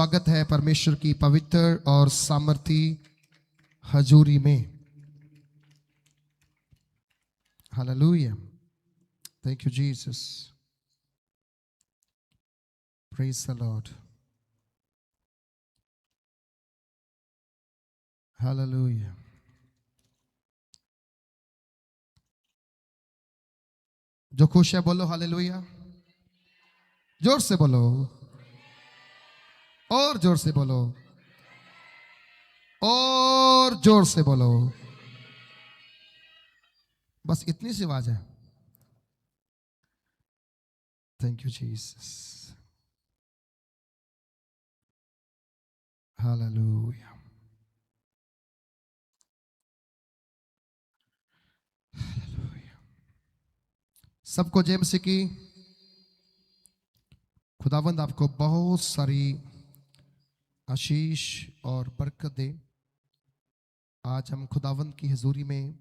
स्वागत है परमेश्वर की पवित्र और सामर्थी हजूरी में। Hallelujah, thank you Jesus, praise the Lord, hallelujah. जो खुश है बोलो हालेलुया, जोर से बोलो, और जोर से बोलो, और जोर से बोलो। बस इतनी सी आवाज है। Thank you Jesus, hallelujah. सबको जय मसीह की। खुदावंद आपको बहुत सारी आशीष और बरकत दे। आज हम खुदावंद की हजूरी में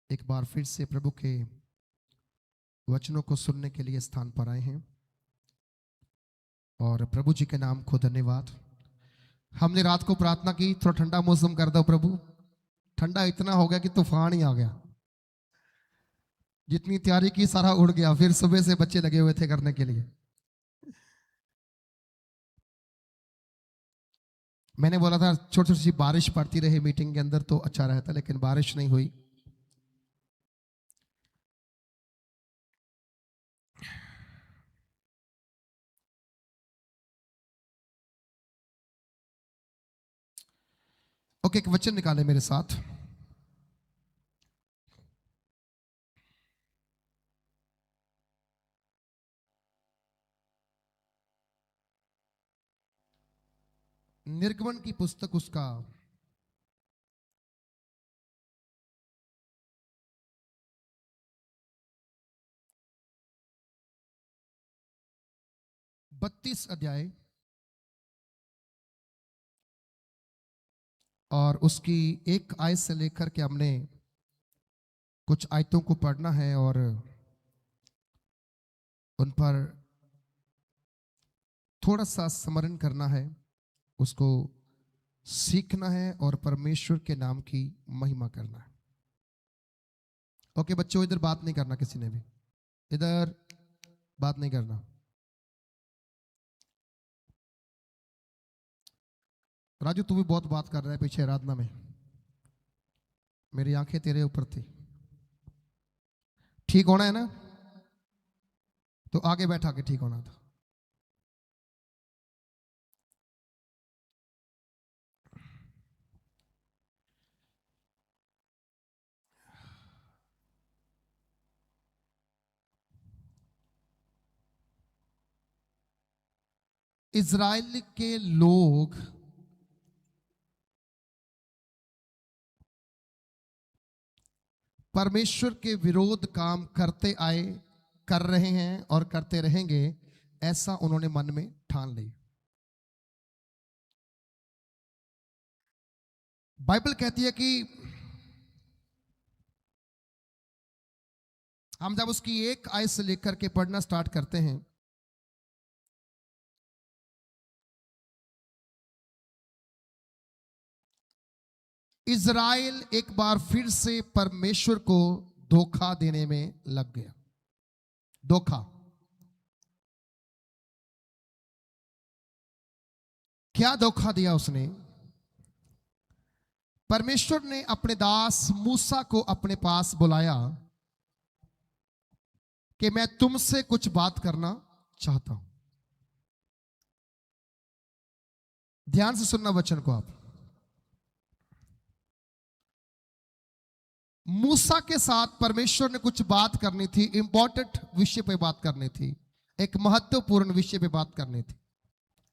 एक बार फिर से प्रभु के वचनों को सुनने के लिए स्थान पर आए हैं और प्रभु जी के नाम को धन्यवाद। हमने रात को प्रार्थना की, थोड़ा ठंडा मौसम कर दो प्रभु। ठंडा इतना हो गया कि तूफान ही आ गया। जितनी तैयारी की सारा उड़ गया। फिर सुबह से बच्चे लगे हुए थे करने के लिए। मैंने बोला था छोटी छोटी सी बारिश पड़ती रहे मीटिंग के अंदर तो अच्छा रहता, लेकिन बारिश नहीं हुई। ओके, एक वचन निकाले मेरे साथ। निर्गमन की पुस्तक उसका 32 अध्याय और उसकी एक आयत से लेकर के हमने कुछ आयतों को पढ़ना है और उन पर थोड़ा सा स्मरण करना है, उसको सीखना है और परमेश्वर के नाम की महिमा करना है। ओके बच्चों, इधर बात नहीं करना, किसी ने भी इधर बात नहीं करना। राजू तू भी बहुत बात कर रहा है पीछे आराधना में। मेरी आंखें तेरे ऊपर थी। ठीक होना है ना, तो आगे बैठा के ठीक होना था। इज़राइल के लोग परमेश्वर के विरोध काम करते आए, कर रहे हैं और करते रहेंगे, ऐसा उन्होंने मन में ठान ली। बाइबल कहती है कि हम जब उसकी एक आयत से लेकर के पढ़ना स्टार्ट करते हैं, इज़राइल एक बार फिर से परमेश्वर को धोखा देने में लग गया। धोखा क्या धोखा दिया उसने? परमेश्वर ने अपने दास मूसा को अपने पास बुलाया कि मैं तुमसे कुछ बात करना चाहता हूं। ध्यान से सुनना वचन को आप। मूसा के साथ परमेश्वर ने कुछ बात करनी थी, इंपॉर्टेंट विषय पे बात करनी थी, एक महत्वपूर्ण विषय पे बात करनी थी।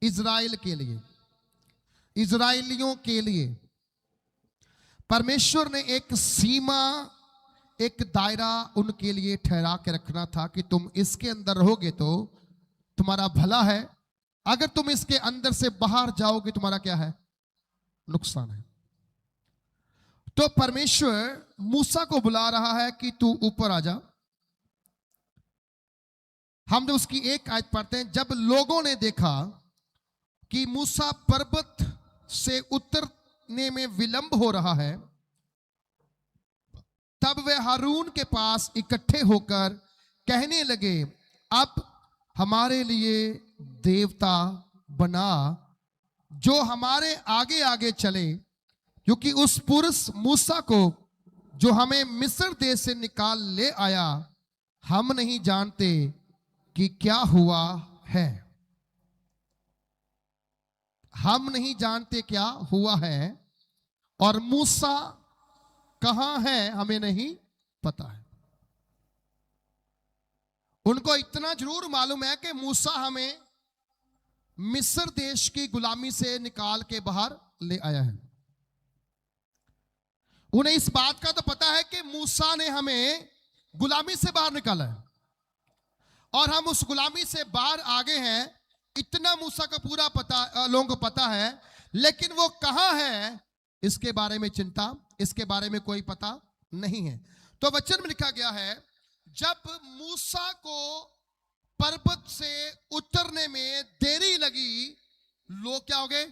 इज़राइल के लिए, इज़राइलियों के लिए परमेश्वर ने एक सीमा, एक दायरा उनके लिए ठहरा के रखना था कि तुम इसके अंदर रहोगे तो तुम्हारा भला है, अगर तुम इसके अंदर से बाहर जाओगे तुम्हारा क्या है? नुकसान है। तो परमेश्वर मूसा को बुला रहा है कि तू ऊपर आ जा। हम जब उसकी एक आयत पढ़ते हैं, जब लोगों ने देखा कि मूसा पर्वत से उतरने में विलंब हो रहा है, तब वे हारून के पास इकट्ठे होकर कहने लगे, अब हमारे लिए देवता बना जो हमारे आगे आगे चले, क्योंकि उस पुरुष मूसा को जो हमें मिस्र देश से निकाल ले आया, हम नहीं जानते कि क्या हुआ है। हम नहीं जानते क्या हुआ है, और मूसा कहां है हमें नहीं पता है। उनको इतना जरूर मालूम है कि मूसा हमें मिस्र देश की गुलामी से निकाल के बाहर ले आया है। उन्हें इस बात का तो पता है कि मूसा ने हमें गुलामी से बाहर निकाला है और हम उस गुलामी से बाहर आ गए हैं। इतना मूसा का पूरा पता, लोगों को पता है, लेकिन वो कहां है इसके बारे में चिंता, इसके बारे में कोई पता नहीं है। तो वचन में लिखा गया है, जब मूसा को पर्वत से उतरने में देरी लगी, लोग क्या हो गए?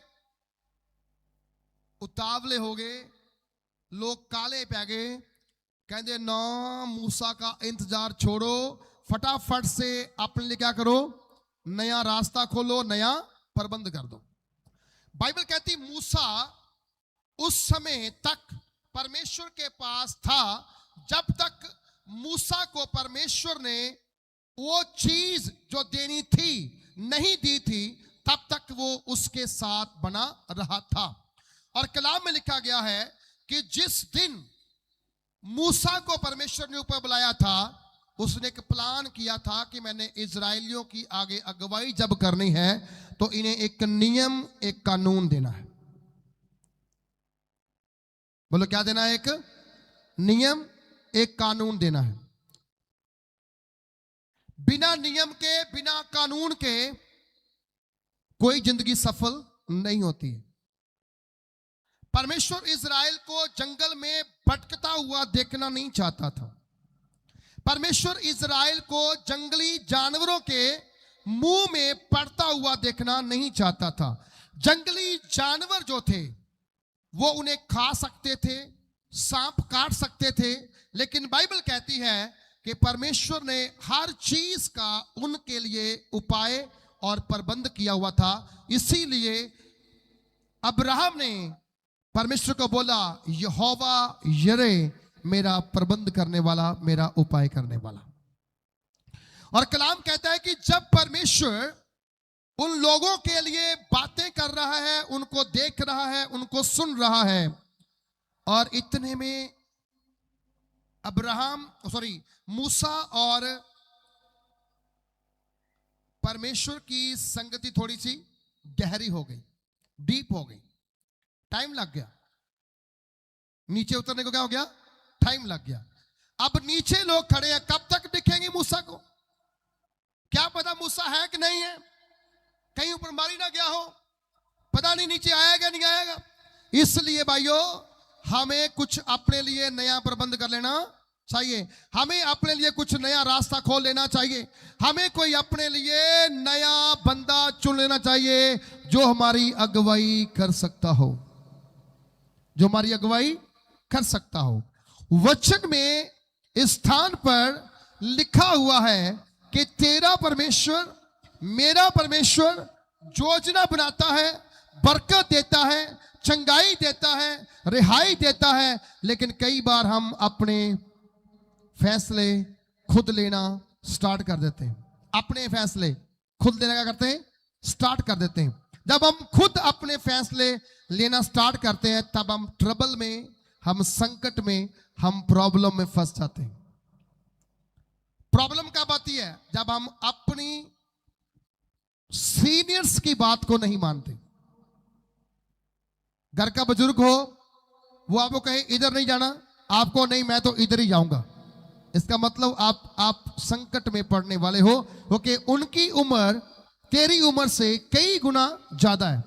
उतावले हो गए, लोग काले पै गए। कहते ना, मूसा का इंतजार छोड़ो, फटाफट से अपने लिए क्या करो, नया रास्ता खोलो, नया प्रबंध कर दो। बाइबल कहती मूसा उस समय तक परमेश्वर के पास था जब तक मूसा को परमेश्वर ने वो चीज जो देनी थी नहीं दी थी, तब तक वो उसके साथ बना रहा था। और कलाम में लिखा गया है कि जिस दिन मूसा को परमेश्वर ने ऊपर बुलाया था, उसने एक प्लान किया था कि मैंने इजराइलियों की आगे अगुवाई जब करनी है तो इन्हें एक नियम, एक कानून देना है। बोलो क्या देना है? एक नियम, एक कानून देना है। बिना नियम के, बिना कानून के कोई जिंदगी सफल नहीं होती है। परमेश्वर इजराइल को जंगल में भटकता हुआ देखना नहीं चाहता था। परमेश्वर इजराइल को जंगली जानवरों के मुंह में पड़ता हुआ देखना नहीं चाहता था। जंगली जानवर जो थे वो उन्हें खा सकते थे, सांप काट सकते थे, लेकिन बाइबल कहती है कि परमेश्वर ने हर चीज का उनके लिए उपाय और प्रबंध किया हुआ था। इसीलिए अब्राहम ने परमेश्वर को बोला, यहोवा यरे, मेरा प्रबंध करने वाला, मेरा उपाय करने वाला। और कलाम कहता है कि जब परमेश्वर उन लोगों के लिए बातें कर रहा है, उनको देख रहा है, उनको सुन रहा है, और इतने में मूसा और परमेश्वर की संगति थोड़ी सी गहरी हो गई, डीप हो गई। टाइम लग गया, नीचे उतरने को क्या हो गया? टाइम लग गया। अब नीचे लोग खड़े हैं, कब तक दिखेंगे मूसा को? क्या पता मूसा है कि नहीं है, कहीं ऊपर मारी ना गया हो, पता नहीं नीचे आएगा नहीं आएगा। इसलिए भाइयों, हमें कुछ अपने लिए नया प्रबंध कर लेना चाहिए, हमें अपने लिए कुछ नया रास्ता खोल लेना चाहिए, हमें कोई अपने लिए नया बंदा चुन लेना चाहिए जो हमारी अगुवाई कर सकता हो, जो हमारी अगुवाई कर सकता हो। वचन में इस स्थान पर लिखा हुआ है कि तेरा परमेश्वर, मेरा परमेश्वर योजना बनाता है, बरकत देता है, चंगाई देता है, रिहाई देता है, लेकिन कई बार हम अपने फैसले खुद लेना स्टार्ट कर देते हैं। अपने फैसले खुद लेना क्या करते हैं? स्टार्ट कर देते हैं। जब हम खुद अपने फैसले लेना स्टार्ट करते हैं, तब हम ट्रबल में, हम संकट में, हम प्रॉब्लम में फंस जाते हैं। प्रॉब्लम कब आती है? जब हम अपनी सीनियर्स की बात को नहीं मानते। घर का बुजुर्ग हो, वो आपको कहे इधर नहीं जाना, आपको नहीं, मैं तो इधर ही जाऊंगा, इसका मतलब आप संकट में पड़ने वाले हो, क्योंकि उनकी उम्र तेरी उम्र से कई गुना ज्यादा है।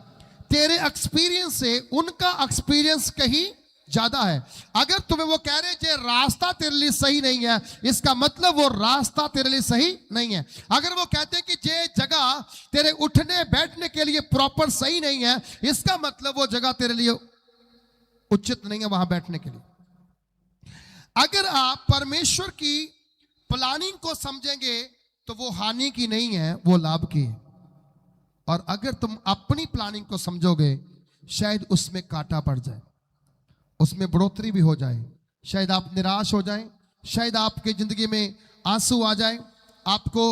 तेरे एक्सपीरियंस से उनका एक्सपीरियंस कहीं ज्यादा है। अगर तुम्हें वो कह रहे जे रास्ता तेरे लिए सही नहीं है, इसका मतलब वो रास्ता तेरे लिए सही नहीं है। अगर वो कहते हैं कि जे जगह तेरे उठने बैठने के लिए प्रॉपर सही नहीं है, इसका मतलब वो जगह तेरे लिए उचित नहीं है वहां बैठने के लिए। अगर आप परमेश्वर की प्लानिंग को समझेंगे तो वो हानि की नहीं है, वो लाभ की है। और अगर तुम अपनी प्लानिंग को समझोगे, शायद उसमें कांटा पड़ जाए, उसमें बढ़ोतरी भी हो जाए, शायद आप निराश हो जाएं, शायद आपकी जिंदगी में आंसू आ जाए, आपको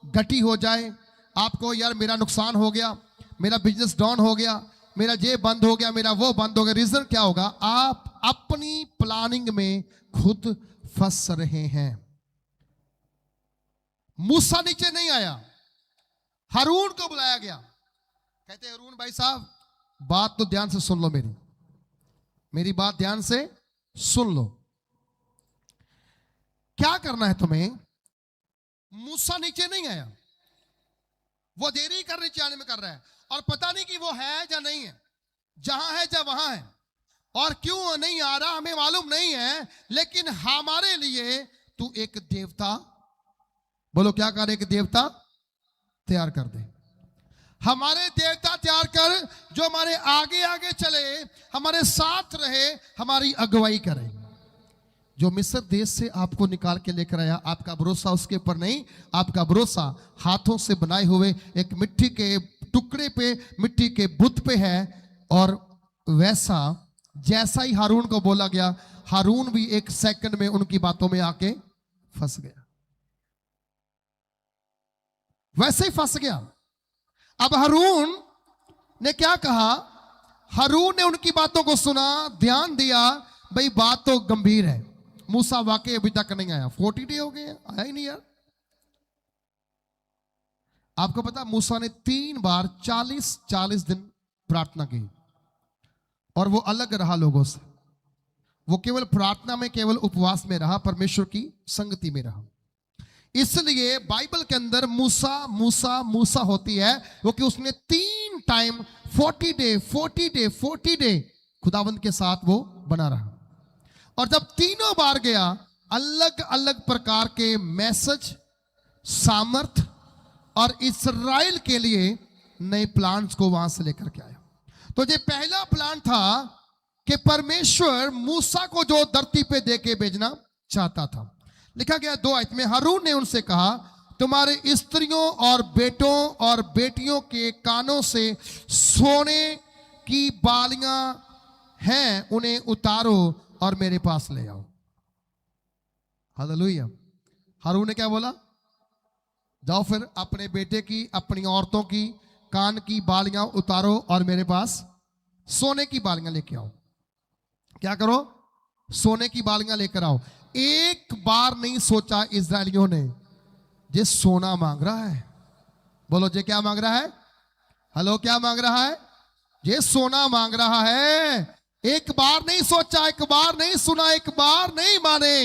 गटी हो जाए, आपको यार मेरा नुकसान हो गया, मेरा बिजनेस डाउन हो गया, मेरा ये बंद हो गया, मेरा वो बंद हो गया। रीजन क्या होगा? आप अपनी प्लानिंग में खुद फंस रहे हैं। मूसा नीचे नहीं आया, हारून को बुलाया गया। कहते हारून भाई साहब, बात तो ध्यान से सुन लो, मेरी बात ध्यान से सुन लो। क्या करना है तुम्हें? मूसा नीचे नहीं आया, वो देरी कर नीचे आने में कर रहा है, और पता नहीं कि वो है या नहीं है, जहां है या वहां है, और क्यों नहीं आ रहा हमें मालूम नहीं है। लेकिन हमारे लिए तू एक देवता, बोलो क्या कर, एक देवता तैयार कर दे। हमारे देवता तैयार कर जो हमारे आगे आगे चले, हमारे साथ रहे, हमारी अगुवाई करे। जो मिस्र देश से आपको निकाल के लेकर आया, आपका भरोसा उसके ऊपर नहीं, आपका भरोसा हाथों से बनाए हुए एक मिट्टी के टुकड़े पे, मिट्टी के बुत पे है। और वैसा जैसा ही हारून को बोला गया, हारून भी एक सेकंड में उनकी बातों में आके फंस गया, वैसे ही फंस गया। अब हारून ने क्या कहा? हारून ने उनकी बातों को सुना, ध्यान दिया, भाई बात तो गंभीर है। मूसा वाकई अभी तक नहीं आया, 40 डे हो गए, आया ही नहीं यार। आपको पता, मूसा ने 3 बार 40 दिन प्रार्थना की, और वो अलग रहा लोगों से। वो केवल प्रार्थना में, केवल उपवास में रहा, परमेश्वर की संगति में रहा। इसलिए बाइबल के अंदर मूसा मूसा मूसा होती है, क्योंकि उसने 3 टाइम 40 डे खुदावंद के साथ वो बना रहा। और जब तीनों बार गया, अलग अलग प्रकार के मैसेज, सामर्थ और इस्राएल के लिए नए प्लान्स को वहां से लेकर के आया। तो ये पहला प्लान था कि परमेश्वर मूसा को जो धरती पे देके भेजना चाहता था। लिखा गया 2 आयत में, हारून ने उनसे कहा, तुम्हारे स्त्रियों और बेटों और बेटियों के कानों से सोने की बालियां हैं, उन्हें उतारो और मेरे पास ले आओ। हालेलुया। हारून ने क्या बोला? जाओ फिर अपने बेटे की, अपनी औरतों की कान की बालियां उतारो और मेरे पास सोने की बालियां लेके आओ। क्या करो? सोने की बालियां लेकर आओ। एक बार नहीं सोचा इजरायलियों ने, ये सोना मांग रहा है। बोलो जे क्या मांग रहा है? हेलो, क्या मांग रहा है? ये सोना मांग रहा है। एक बार नहीं सोचा, एक बार नहीं सुना, एक बार नहीं माने,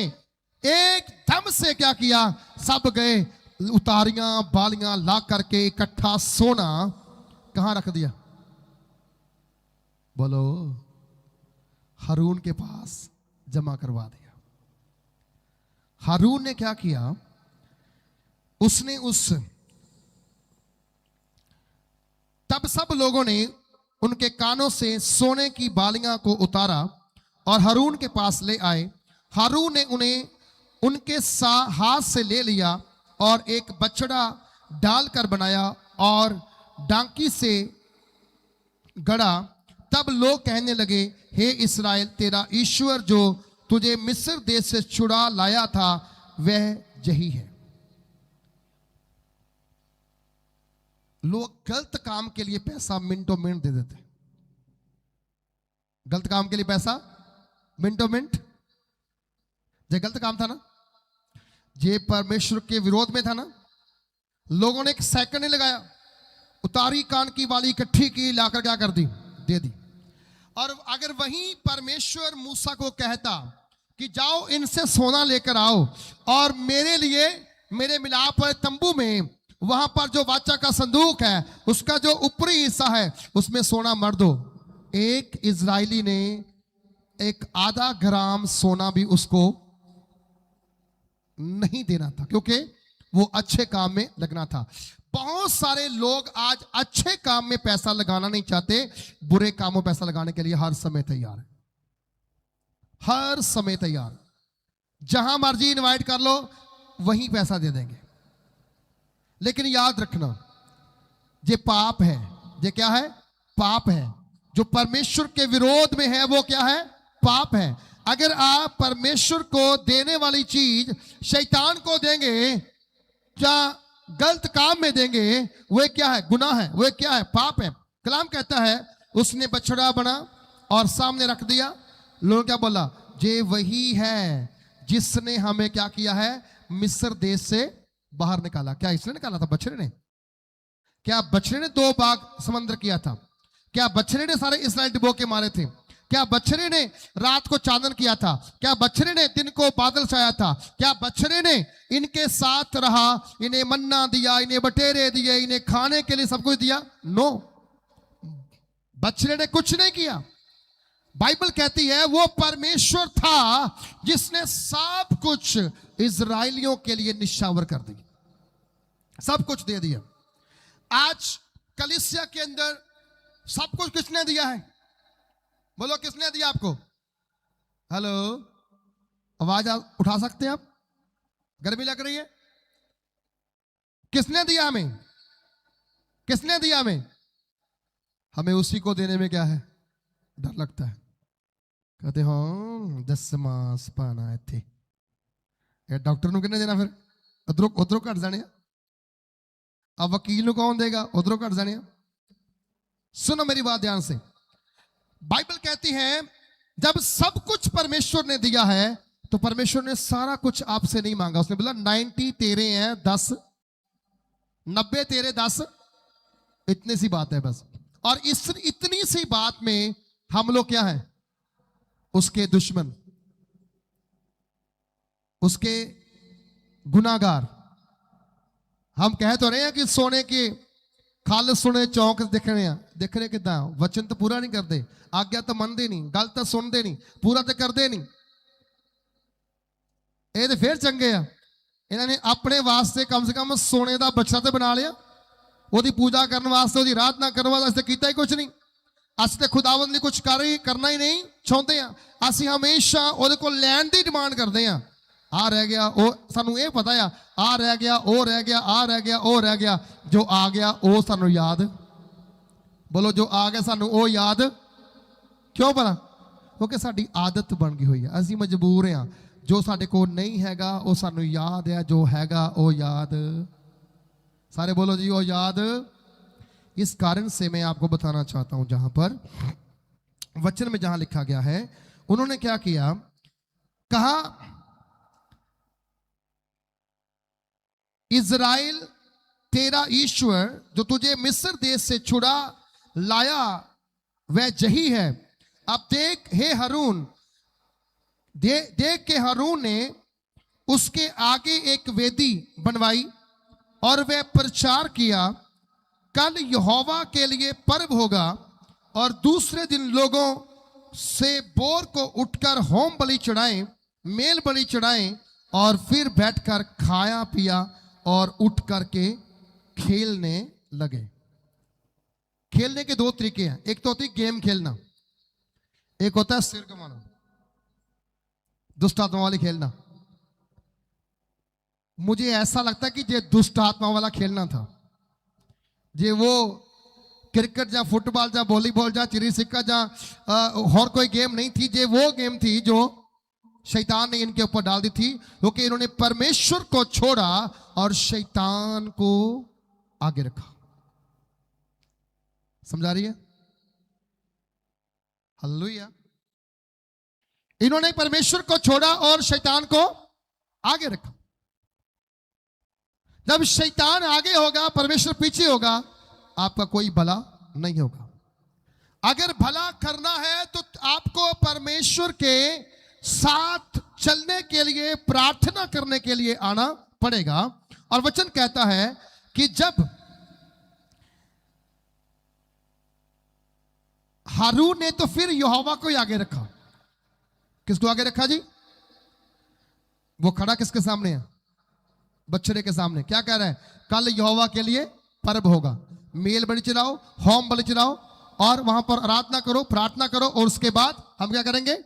एकदम से क्या किया? सब गए, उतारियां बालियां ला करके इकट्ठा सोना कहां रख दिया? बोलो, हारून के पास जमा करवा दिया। हारून ने क्या किया? उसने तब सब लोगों ने उनके कानों से सोने की बालियां को उतारा और हारून के पास ले आए। हारून ने उन्हें उनके हाथ से ले लिया और एक बछड़ा डालकर बनाया और डांकी से गड़ा। तब लोग कहने लगे, हे इस्राएल, तेरा ईश्वर जो तुझे मिस्र देश से छुड़ा लाया था, वह यही है। लोग गलत काम के लिए पैसा मिनटों मिनट दे देते। गलत काम के लिए पैसा मिनटों मिनट। जो गलत काम था ना, ये परमेश्वर के विरोध में था ना, लोगों ने एक सेकंड नहीं लगाया, उतारी कान की बाली इकट्ठी की, लाकर क्या कर दी? दे दी। और अगर वहीं परमेश्वर मूसा को कहता कि जाओ इनसे सोना लेकर आओ और मेरे लिए मेरे मिलाप वाले तंबू में, वहां पर जो वाचा का संदूक है, उसका जो ऊपरी हिस्सा है, उसमें सोना मर दो। एक इजरायली ने एक आधा ग्राम सोना भी उसको नहीं देना था, क्योंकि वो अच्छे काम में लगना था। बहुत सारे लोग आज अच्छे काम में पैसा लगाना नहीं चाहते, बुरे कामों में पैसा लगाने के लिए हर समय तैयार है, हर समय तैयार। जहां मर्जी इनवाइट कर लो वहीं पैसा दे देंगे। लेकिन याद रखना, ये पाप है। ये क्या है? पाप है। जो परमेश्वर के विरोध में है वो क्या है? पाप है। अगर आप परमेश्वर को देने वाली चीज शैतान को देंगे या गलत काम में देंगे, वो क्या है? गुनाह है। वो क्या है? पाप है। कलाम कहता है उसने बछड़ा बना और सामने रख दिया। लोगों क्या बोला? ये वही है जिसने हमें क्या किया है? मिस्र देश से बाहर निकाला। क्या इसने निकाला था? बछड़े ने। क्या बछड़े ने 2 भाग समंदर किया था? क्या बछड़े ने सारे इस्राएल डुबो के मारे थे? क्या बछड़े ने रात को चांदन किया था? क्या बछड़े ने दिन को बादल छाया था? क्या बछड़े ने इनके साथ रहा, इन्हें मन्ना दिया, इन्हें बटेरे दिए, इन्हें खाने के लिए सब कुछ दिया? नो, बछड़े ने कुछ नहीं किया। बाइबल कहती है वो परमेश्वर था जिसने सब कुछ इजराइलियों के लिए निशावर कर दिया, सब कुछ दे दिया। आज कलीसिया के अंदर सब कुछ किसने दिया है? बोलो, किसने दिया आपको? हेलो, आवाज आप उठा सकते हैं? आप गर्मी लग रही है? किसने दिया हमें? किसने दिया हमें? हमें उसी को देने में क्या है? डर लगता है। कहते हाँ 10 मास पाना है थे, डॉक्टर ਨੂੰ ਕਿੰਨੇ ਦੇਣਾ? ਫਿਰ ਉਧਰੋਂ ਘਟ ਜਾਣੇ ਆ। अब वकील ਨੂੰ कौन देगा? उधरों घट जाने। सुनो मेरी बात ध्यान से। बाइबल कहती है जब सब कुछ परमेश्वर ने दिया है तो परमेश्वर ने सारा कुछ आपसे नहीं मांगा। उसने बोला 90 तेरे हैं 10, 90 तेरे 10, इतनी सी बात है बस। और इतनी सी बात में हम लोग क्या है? उसके दुश्मन, उसके गुनाहगार। हम कह तो रहे हैं कि सोने के खल सुने चौंक देखने किदा, वचन तो पूरा नहीं करते, आज्ञा तो मनते नहीं, गल तो सुनते नहीं, पूरा तो करते नहीं। ये तो फिर चंगे आ, इन्होंने अपने वास्ते कम से कम सोने का बछड़ा तो बना लिया, ਉਹਦੀ पूजा करने वास्ते, ਉਹਦੀ आराधना करने वास्ते किया ही कुछ नहीं। ਅਸੀਂ तो खुदावंद ਲਈ कुछ करना ही नहीं चाहते हैं। ਅਸੀਂ हमेशा ਉਹਦੇ ਕੋਲ ਲੈਣ ਦੀ डिमांड करते हैं। आ रह गया वो, सानू ये पता है, आ रह गया, ओ रह गया, आ रह गया, ओ रह गया। जो आ गया वो सानू याद। बोलो, जो आ गया सानू वो याद क्यों भला? क्योंकि साडी आदत बन गई हुई है, असी मजबूर हैं। जो साडे कोल नहीं हैगा वो सानू याद है, जो हैगा वो याद। सारे बोलो जी, वो याद। इस कारण से मैं आपको बताना चाहता हूं, जहां पर वचन में जहां लिखा गया है, उन्होंने क्या किया? कहा इज़राइल तेरा ईश्वर जो तुझे मिस्र देश से छुड़ा लाया वह जही है। अब देख हे हारून, देख के हारून ने उसके आगे एक वेदी बनवाई और वह प्रचार किया, कल यहोवा के लिए पर्व होगा और दूसरे दिन लोगों से बोर को उठकर होम बलि चढ़ाएं, मेल बलि चढ़ाएं और फिर बैठकर खाया पिया और उठ करके खेलने लगे। खेलने के 2 तरीके हैं। एक तो होती है गेम खेलना, एक होता है सिर कमाना, दुष्ट आत्मा वाली खेलना। मुझे ऐसा लगता है कि ये दुष्ट आत्मा वाला खेलना था। जे वो क्रिकेट या फुटबॉल या वॉलीबॉल या चिड़ी सिक्का या और कोई गेम नहीं थी। ये वो गेम थी जो शैतान ने इनके ऊपर डाल दी थी, क्योंकि इन्होंने परमेश्वर को छोड़ा और शैतान को आगे रखा। समझा रही है? हालेलुया। इन्होंने परमेश्वर को छोड़ा और शैतान को आगे रखा। जब शैतान आगे होगा, परमेश्वर पीछे होगा, आपका कोई भला नहीं होगा। अगर भला करना है तो आपको परमेश्वर के साथ चलने के लिए, प्रार्थना करने के लिए आना पड़ेगा। और वचन कहता है कि जब हारून ने तो फिर यहोवा को आगे रखा, किसको आगे रखा जी? वो खड़ा किसके सामने है? बछड़े के सामने। क्या कह रहा है? कल यहोवा के लिए पर्व होगा, मेल बलि चढ़ाओ, होम बलि चढ़ाओ और वहां पर आराधना करो, प्रार्थना करो, और उसके बाद हम क्या करेंगे?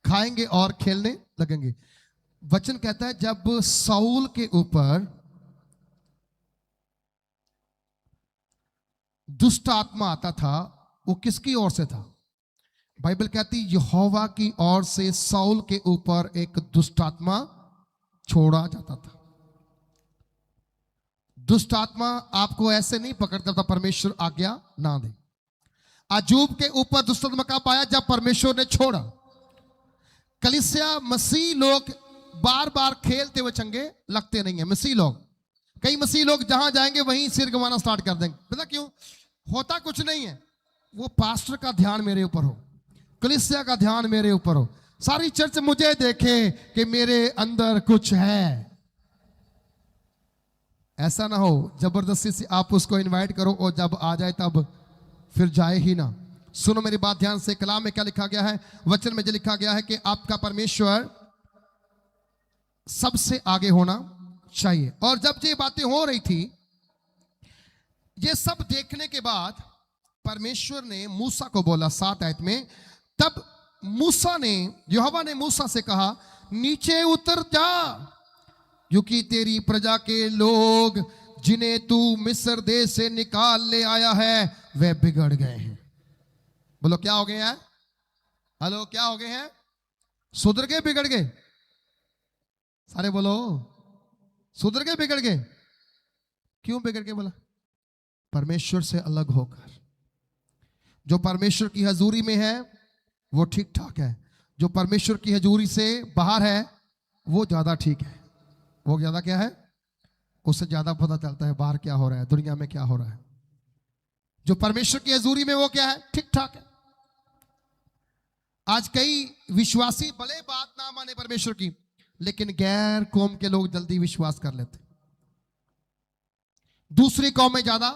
खाएंगे और खेलने लगेंगे। वचन कहता है जब साउल के ऊपर दुष्ट आत्मा आता था, वो किसकी ओर से था? बाइबल कहती यहोवा की ओर से साउल के ऊपर एक दुष्ट आत्मा छोड़ा जाता था। दुष्ट आत्मा आपको ऐसे नहीं पकड़ता था परमेश्वर आज्ञा ना दे। अय्यूब के ऊपर दुष्ट आत्मा कब आया? जब परमेश्वर ने छोड़ा। कलीसिया मसीह लोग बार बार खेलते हुए चंगे लगते नहीं है। मसीह लोग, कई मसीह लोग जहां जाएंगे वहीं सिर गंवाना स्टार्ट कर देंगे। पता क्यों? होता कुछ नहीं है, वो पास्टर का ध्यान मेरे ऊपर हो, कलीसिया का ध्यान मेरे ऊपर हो, सारी चर्च मुझे देखे कि मेरे अंदर कुछ है। ऐसा ना हो जबरदस्ती से आप उसको इनवाइट करो और जब आ जाए तब फिर जाए ही ना। सुनो मेरी बात ध्यान से, कलाम में क्या लिखा गया है? वचन में जो लिखा गया है कि आपका परमेश्वर सबसे आगे होना चाहिए। और जब ये बातें हो रही थी, ये सब देखने के बाद परमेश्वर ने मूसा को बोला 7 आयत में, तब मूसा ने, यहोवा ने मूसा से कहा नीचे उतर जा, क्योंकि तेरी प्रजा के लोग जिन्हें तू मिस्र देश से निकाल ले आया है वे बिगड़ गए हैं। बोलो क्या हो गए हैं? हेलो, क्या हो गए हैं? सुधर गए, बिगड़ गए? सारे बोलो, सुधर गए, बिगड़ गए? क्यों बिगड़ गए? बोला परमेश्वर से अलग होकर। जो परमेश्वर की हजूरी में है वो ठीक ठाक है, जो परमेश्वर की हजूरी से बाहर है वो ज्यादा ठीक है। वो ज्यादा क्या है? उससे ज्यादा पता चलता है बाहर क्या हो रहा है, दुनिया में क्या हो रहा है। जो परमेश्वर की हजूरी में वो क्या है? ठीक ठाक है। आज कई विश्वासी भले बात ना माने परमेश्वर की, लेकिन गैर कौम के लोग जल्दी विश्वास कर लेते, दूसरी कौम में ज्यादा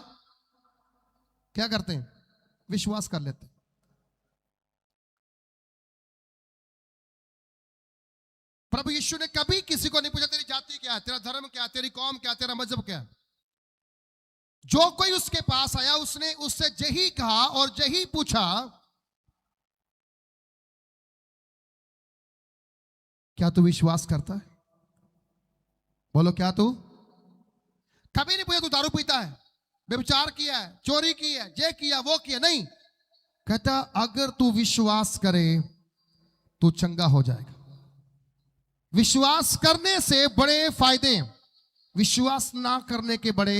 क्या करते हैं? विश्वास कर लेते। प्रभु यीशु ने कभी किसी को नहीं पूछा तेरी जाति क्या है, तेरा धर्म क्या है, तेरी कौम क्या है, तेरा मजहब क्या है। जो कोई उसके पास आया उसने उससे यही कहा और यही पूछा, क्या तू विश्वास करता है? बोलो क्या तू? कभी नहीं पूछा तू दारू पीता है, व्यभिचार किया है, चोरी की है, ये किया वो किया, नहीं। कहता अगर तू विश्वास करे तो चंगा हो जाएगा। विश्वास करने से बड़े फायदे हैं, विश्वास ना करने के बड़े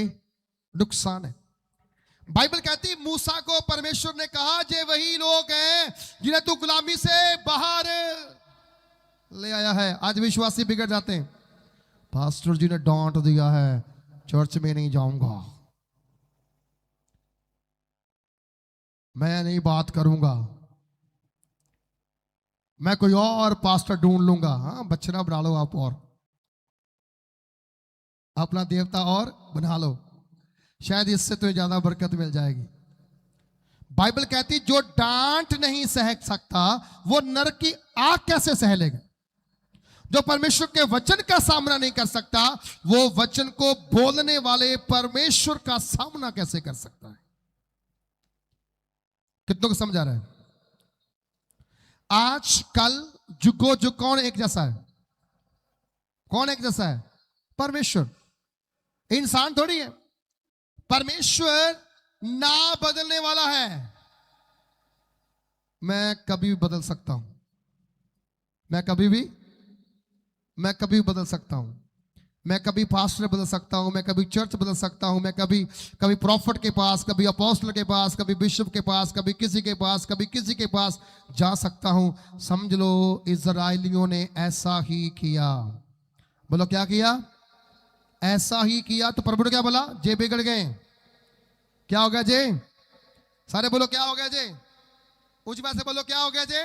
नुकसान है। बाइबल कहती मूसा को परमेश्वर ने कहा जे वही लोग हैं जिन्हें तू गुलामी से बाहर ले आया है। आज विश्वासी बिगड़ जाते हैं, पास्टर जी ने डांट दिया है, चर्च में नहीं जाऊंगा, मैं नहीं बात करूंगा, मैं कोई और पास्टर ढूंढ लूंगा। हाँ, बछड़ा बना लो आप और अपना देवता और बना लो, शायद इससे तो ज्यादा बरकत मिल जाएगी। बाइबल कहती जो डांट नहीं सह सकता वो नरक की आग कैसे सह लेगा। जो परमेश्वर के वचन का सामना नहीं कर सकता वो वचन को बोलने वाले परमेश्वर का सामना कैसे कर सकता है। कितनों को समझ आ रहा है? आज कल जुगो जुग कौन एक जैसा है? कौन एक जैसा है? परमेश्वर। इंसान थोड़ी है। परमेश्वर ना बदलने वाला है। मैं कभी भी बदल सकता हूं, मैं कभी भी बदल सकता हूं, मैं कभी पास्टर बदल सकता हूं, मैं कभी चर्च बदल सकता हूं, मैं कभी प्रॉफिट के पास, कभी अपोस्टल के पास, कभी बिशप के पास, कभी किसी के पास, कभी किसी के पास जा सकता हूं। समझ लो इजराइलियों ने ऐसा ही किया। बोलो क्या किया? ऐसा ही किया। तो प्रभु ने क्या बोला? जे बिगड़ गए। क्या हो गया जे? सारे बोलो क्या हो गया जे? उस से बोलो क्या हो गया जे?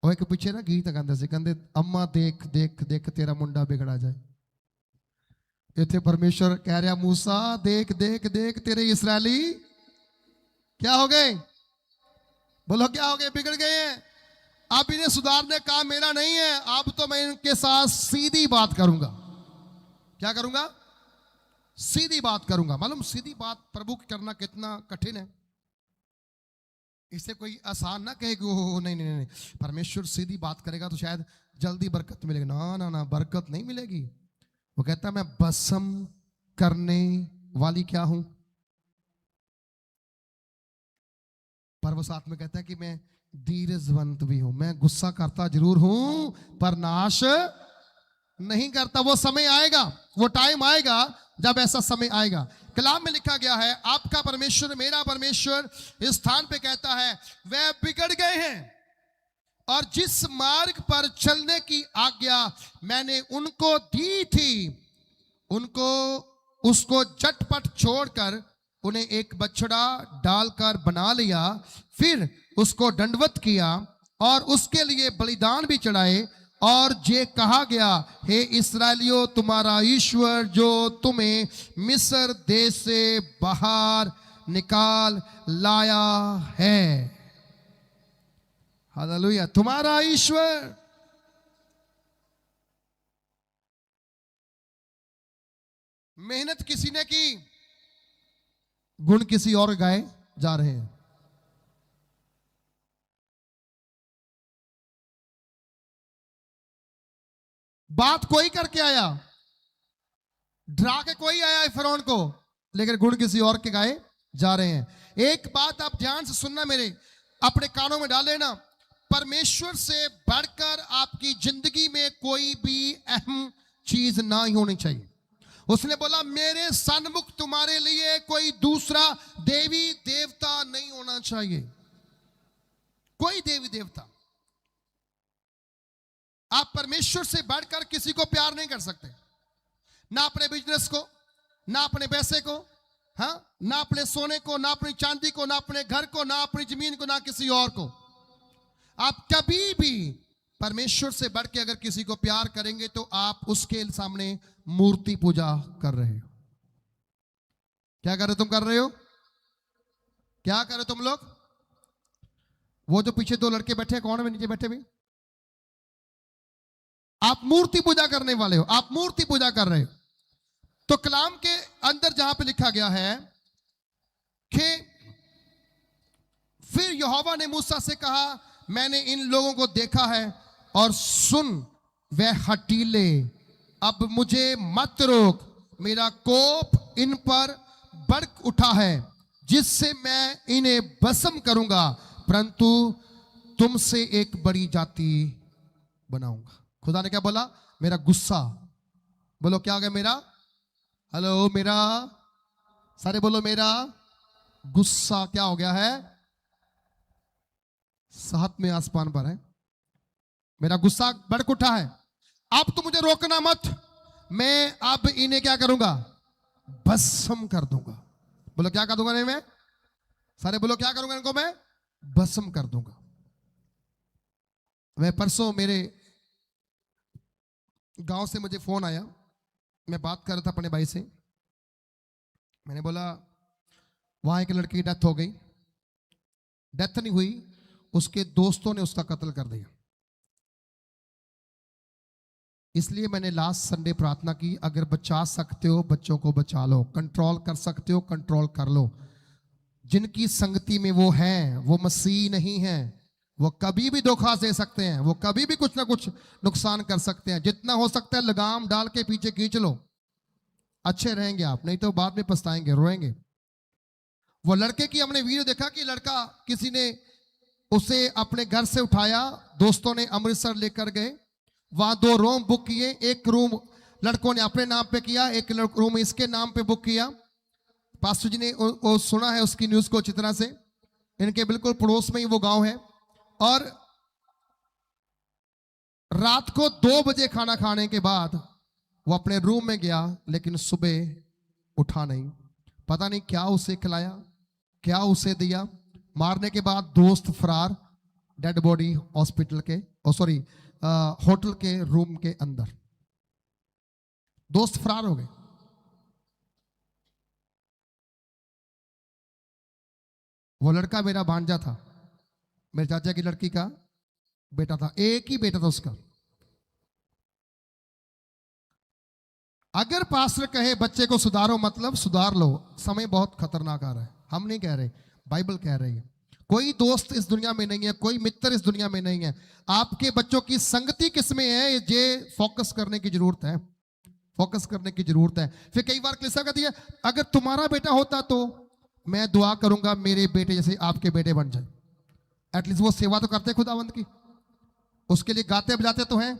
और एक पीछे ना गीत गांदे से कहते अम्मा देख देख देख तेरा मुंडा बिगड़ा जाए। इतने परमेश्वर कह रहा मूसा देख देख देख तेरे इस्राएली क्या हो गए? बोलो क्या हो गए, बिगड़ गए हैं। अब इन्हें सुधारने का मेरा नहीं है, अब तो मैं इनके साथ सीधी बात करूंगा। क्या करूंगा? सीधी बात करूंगा। मालूम सीधी बात प्रभु की करना कितना कठिन है। इसे कोई आसान ना कहे कि ओ नहीं नहीं नहीं, परमेश्वर सीधी बात करेगा तो शायद जल्दी बरकत मिलेगी। ना ना ना, बरकत नहीं मिलेगी। वो कहता है मैं भस्म करने वाली क्या हूं, पर वो साथ में कहता है कि मैं धीरजवंत भी हूं। मैं गुस्सा करता जरूर हूं पर नाश नहीं करता। वो समय आएगा, वो टाइम आएगा जब ऐसा समय आएगा। कलाम में लिखा गया है, आपका परमेश्वर मेरा परमेश्वर इस स्थान पे कहता है वह बिगड़ गए हैं और जिस मार्ग पर चलने की आज्ञा मैंने उनको दी थी उनको उसको झटपट छोड़कर उन्हें एक बछड़ा डालकर बना लिया, फिर उसको दंडवत किया और उसके लिए बलिदान भी चढ़ाए। और ये कहा गया, हे इस्राएलियों तुम्हारा ईश्वर जो तुम्हें मिस्र देश से बाहर निकाल लाया है। हालेलुया, तुम्हारा ईश्वर। मेहनत किसी ने की, गुण किसी और गाए जा रहे हैं। बात कोई करके आया, डरा के कोई आया फिरौन को, लेकिन गुण किसी और के गाए जा रहे हैं। एक बात आप ध्यान से सुनना, मेरे अपने कानों में डाल लेना। परमेश्वर से बढ़कर आपकी जिंदगी में कोई भी अहम चीज ना ही होनी चाहिए। उसने बोला मेरे सन्मुख तुम्हारे लिए कोई दूसरा देवी देवता नहीं होना चाहिए। कोई देवी देवता। आप परमेश्वर से बढ़कर किसी को प्यार नहीं कर सकते, ना अपने बिजनेस को, ना अपने पैसे को, हाँ, ना अपने सोने को, ना अपनी चांदी को, ना अपने घर को, ना अपनी जमीन को, ना किसी और को। आप कभी भी परमेश्वर से बढ़ के अगर किसी को प्यार करेंगे तो आप उसके सामने मूर्ति पूजा कर रहे हो। क्या कर रहे हो तुम? कर रहे हो क्या? कर रहे हो तुम लोग? वो जो पीछे दो लड़के बैठे हैं, कौन है नीचे बैठे भी? आप मूर्ति पूजा करने वाले हो, आप मूर्ति पूजा कर रहे हो। तो कलाम के अंदर जहां पे लिखा गया है कि फिर यहोवा ने मूसा से कहा मैंने इन लोगों को देखा है और सुन वह हठीले, अब मुझे मत रोक, मेरा कोप इन पर भड़क उठा है जिससे मैं इन्हें भस्म करूंगा, परंतु तुमसे एक बड़ी जाति बनाऊंगा। खुदा ने क्या बोला? मेरा गुस्सा। बोलो क्या हो गया मेरा? हेलो, मेरा, सारे बोलो मेरा गुस्सा क्या हो गया है? साथ में आसमान पर है। मेरा गुस्सा भड़क उठा है, अब तो मुझे रोकना मत, मैं अब इन्हें क्या करूंगा? भस्म कर दूंगा। बोलो क्या कर दूंगा? नहीं मैं, सारे बोलो क्या करूंगा इनको? मैं भस्म कर दूंगा। मैं परसों मेरे गांव से मुझे फोन आया, मैं बात कर रहा था अपने भाई से। मैंने बोला वहां एक लड़की की डेथ हो गई। डेथ नहीं हुई, उसके दोस्तों ने उसका कत्ल कर दिया। इसलिए मैंने लास्ट संडे प्रार्थना की, अगर बचा सकते हो बच्चों को बचा लो, कंट्रोल कर सकते हो कंट्रोल कर लो। जिनकी संगति में वो हैं वो मसीह नहीं है, वो कभी भी धोखा दे सकते हैं, वो कभी भी कुछ ना कुछ नुकसान कर सकते हैं। जितना हो सकता है लगाम डाल के पीछे खींच लो, अच्छे रहेंगे आप, नहीं तो बाद में पछताएंगे, रोएंगे। वो लड़के की हमने वीडियो देखा कि लड़का, किसी ने उसे अपने घर से उठाया, दोस्तों ने अमृतसर लेकर गए, वहां 2 रूम बुक किए। एक रूम लड़कों ने अपने नाम पे किया, एक रूम इसके नाम पे बुक किया। पास्टर जी ने वो सुना है उसकी न्यूज को अच्छी तरह से, इनके बिल्कुल पड़ोस में ही वो गांव है। और रात को 2 बजे खाना खाने के बाद वो अपने रूम में गया, लेकिन सुबह उठा नहीं। पता नहीं क्या उसे खिलाया, क्या उसे दिया। मारने के बाद दोस्त फरार, डेड बॉडी हॉस्पिटल के, होटल के रूम के अंदर दोस्त फरार हो गए। वो लड़का मेरा भांजा था, मेरे चाचा की लड़की का बेटा था, एक ही बेटा था उसका। अगर पास्टर कहे बच्चे को सुधारो, मतलब सुधार लो, समय बहुत खतरनाक आ रहा है। हम नहीं कह रहे, बाइबल कह रही है। कोई दोस्त इस दुनिया में नहीं है, कोई मित्र इस दुनिया में नहीं है। आपके बच्चों की संगति किसमें है, ये फोकस करने की जरूरत है, फोकस करने की जरूरत है। फिर कई बार कलीसिया कहती है अगर तुम्हारा बेटा होता तो मैं दुआ करूंगा मेरे बेटे जैसे आपके बेटे बन जाए। एटलीस्ट वो सेवा तो करते खुदावंद की, उसके लिए गाते बजाते तो हैं,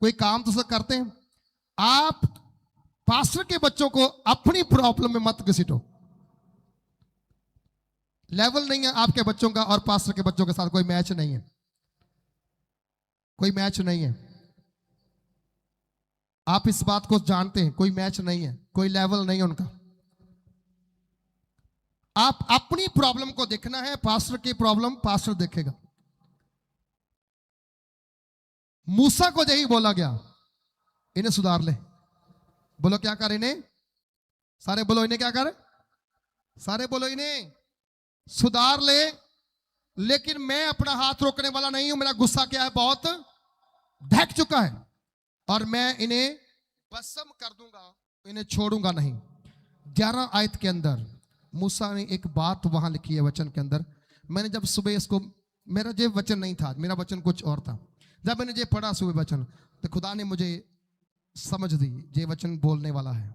कोई काम तो सब करते हैं। आप पास्टर के बच्चों को अपनी प्रॉब्लम में मत घसीटो। लेवल नहीं है आपके बच्चों का और पास्टर के बच्चों के साथ, कोई मैच नहीं है, कोई मैच नहीं है। आप इस बात को जानते हैं, कोई मैच नहीं है, कोई लेवल नहीं है उनका। आप अपनी प्रॉब्लम को देखना है, पास्टर की प्रॉब्लम पास्टर देखेगा। मूसा को यही बोला गया, इन्हें सुधार ले। बोलो क्या कर इन्हें, सारे बोलो इन्हें क्या कर, सारे बोलो इन्हें सुधार ले। लेकिन मैं अपना हाथ रोकने वाला नहीं हूं, मेरा गुस्सा क्या है, बहुत ढक चुका है और मैं इन्हें भस्म कर दूंगा, इन्हें छोड़ूंगा नहीं। 11 आयत के अंदर मूसा ने एक बात वहां लिखी है वचन के अंदर। मैंने जब सुबह इसको, मेरा ये वचन नहीं था, मेरा वचन कुछ और था। जब मैंने ये पढ़ा सुबह वचन, तो खुदा ने मुझे समझ दी ये वचन बोलने वाला है,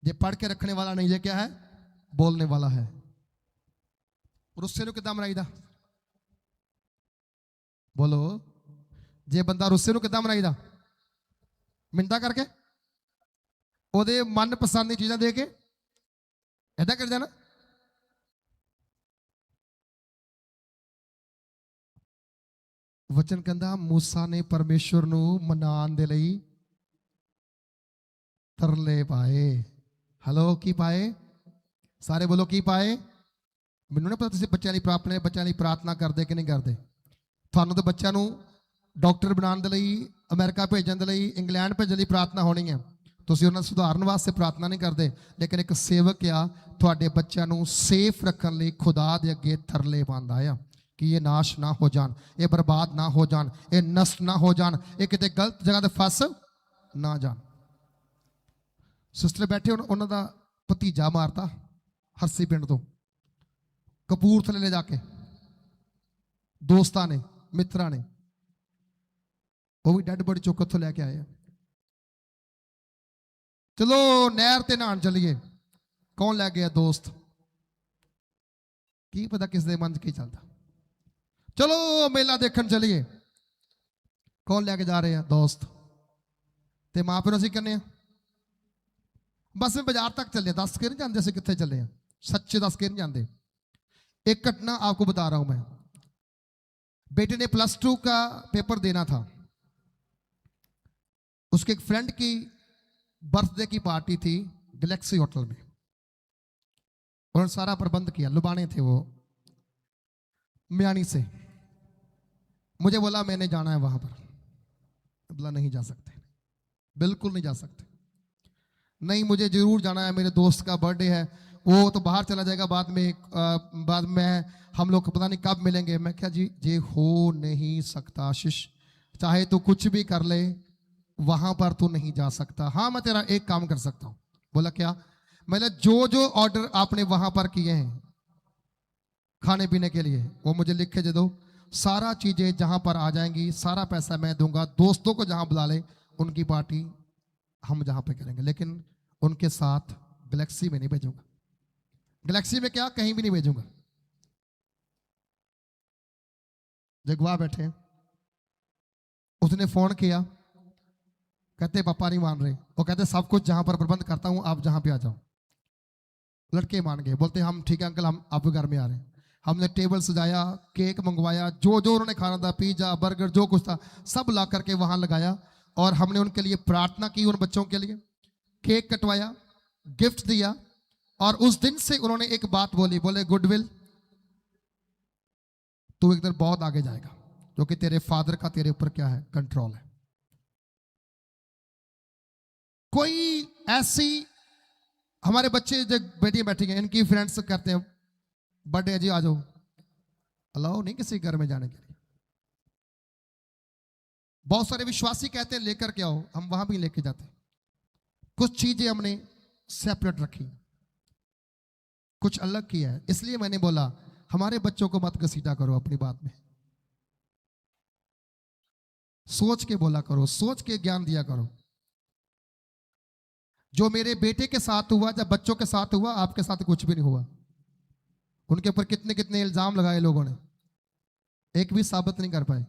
ये पढ़ के रखने वाला नहीं, ये क्या है, बोलने वाला है। रुस्से नु किदां मनाईदा, बोलो जे बंदा रुस्से नु किदां मनाईदा, मिंटा करके, ओदे मन पसंद दी चीज़ां दे के, ऐदा कर जाना। वचन कहंदा मूसा ने परमेश्वर नु मनान दे लई तरले पाए। हलो की पाए, सारे बोलो की पाए। मैनू नहीं पता तुसीं बच्चों लई अपने बच्चों लई प्रार्थना करदे कि नहीं करदे। तुहानू तो बच्चों नू डॉक्टर बनाने दे लई, अमेरिका भेजण दे लई, इंग्लैंड भेजण लई प्रार्थना होनी है। तुसीं उन्हां सुधारन वास्ते प्रार्थना नहीं करदे। लेकिन एक सेवक आ तुहाडे बच्चों नू सेफ रखण लई खुदा दे अगे तरले पांदा आ कि ये नाश ना हो जान, ये बर्बाद ना हो जान, ये नष्ट ना हो जान, ये किते गलत जगह ते फस ना जान। सिस्टर बैठे उन्हों का भतीजा मारता हरसी पिंड तो, कपूरथले ले जाके दोस्तां ने मित्रां ने, वो भी डेड बॉडी चुक उत्थों लैके आए। चलो नहर ते नहान चलिए, कौन लै गया, दोस्त, की पता किस दे मन की चलता। चलो मेला देखन चलिए, कौन लैके जा रहे हैं, दोस्त। ते मां प्यो असीं कहने बस मैं बाजार तक चले, 10 के नहीं जाते, असीं कित्थे चले हैं, सच्चे 10 के नहीं जाते। एक घटना आपको बता रहा हूं मैं। बेटे ने +2 का पेपर देना था, उसके एक फ्रेंड की बर्थडे की पार्टी थी गैलेक्सी होटल में, उन्होंने सारा प्रबंध किया, लुबाने थे वो म्यानी से। मुझे बोला मैंने जाना है वहां पर, बोला नहीं जा सकते, बिल्कुल नहीं जा सकते। नहीं मुझे जरूर जाना है, मेरे दोस्त का बर्थडे है, वो तो बाहर चला जाएगा बाद में हम लोग पता नहीं कब मिलेंगे। मैं क्या जी ये हो नहीं सकता आशीष, चाहे तू कुछ भी कर ले वहां पर तू नहीं जा सकता। हाँ मैं तेरा एक काम कर सकता हूं। बोला क्या? मैंने जो जो ऑर्डर आपने वहां पर किए हैं खाने पीने के लिए वो मुझे लिख के दे दो, सारा चीजें जहां पर आ जाएंगी सारा पैसा मैं दूंगा। दोस्तों को जहां बुला ले उनकी पार्टी हम जहां पे करेंगे, लेकिन उनके साथ गैलेक्सी में नहीं भेजूंगा। गैलेक्सी में क्या, कहीं भी नहीं भेजूंगा। जगवा बैठे, उसने फोन किया, कहते पापा नहीं मान रहे, वो कहते सब कुछ जहां पर प्रबंध करता हूं आप जहां पे आ जाओ। लड़के मान गए, बोलते हम ठीक है अंकल, हम आपके घर में आ रहे हैं। हमने टेबल सजाया, केक मंगवाया, जो जो उन्होंने खाना था, पिज्जा बर्गर जो कुछ था सब ला करके वहां लगाया, और हमने उनके लिए प्रार्थना की, उन बच्चों के लिए केक कटवाया, गिफ्ट दिया। और उस दिन से उन्होंने एक बात बोली, बोले गुडविल तू एक दिन बहुत आगे जाएगा, क्योंकि तेरे फादर का तेरे ऊपर क्या है, कंट्रोल है। कोई ऐसी, हमारे बच्चे जो बेटियां बैठी हैं इनकी फ्रेंड्स करते हैं बर्थडे जी आ जाओ, अलाउ नहीं किसी घर में जाने के लिए। बहुत सारे विश्वासी कहते हैं लेकर के आओ, हम वहां भी लेके जाते हैं। कुछ चीजें हमने सेपरेट रखी, कुछ अलग किया है। इसलिए मैंने बोला हमारे बच्चों को मत घसीटा करो अपनी बात में, सोच के बोला करो, सोच के ज्ञान दिया करो। जो मेरे बेटे के साथ हुआ, जब बच्चों के साथ हुआ, आपके साथ कुछ भी नहीं हुआ। उनके ऊपर कितने कितने इल्जाम लगाए लोगों ने, एक भी साबित नहीं कर पाए।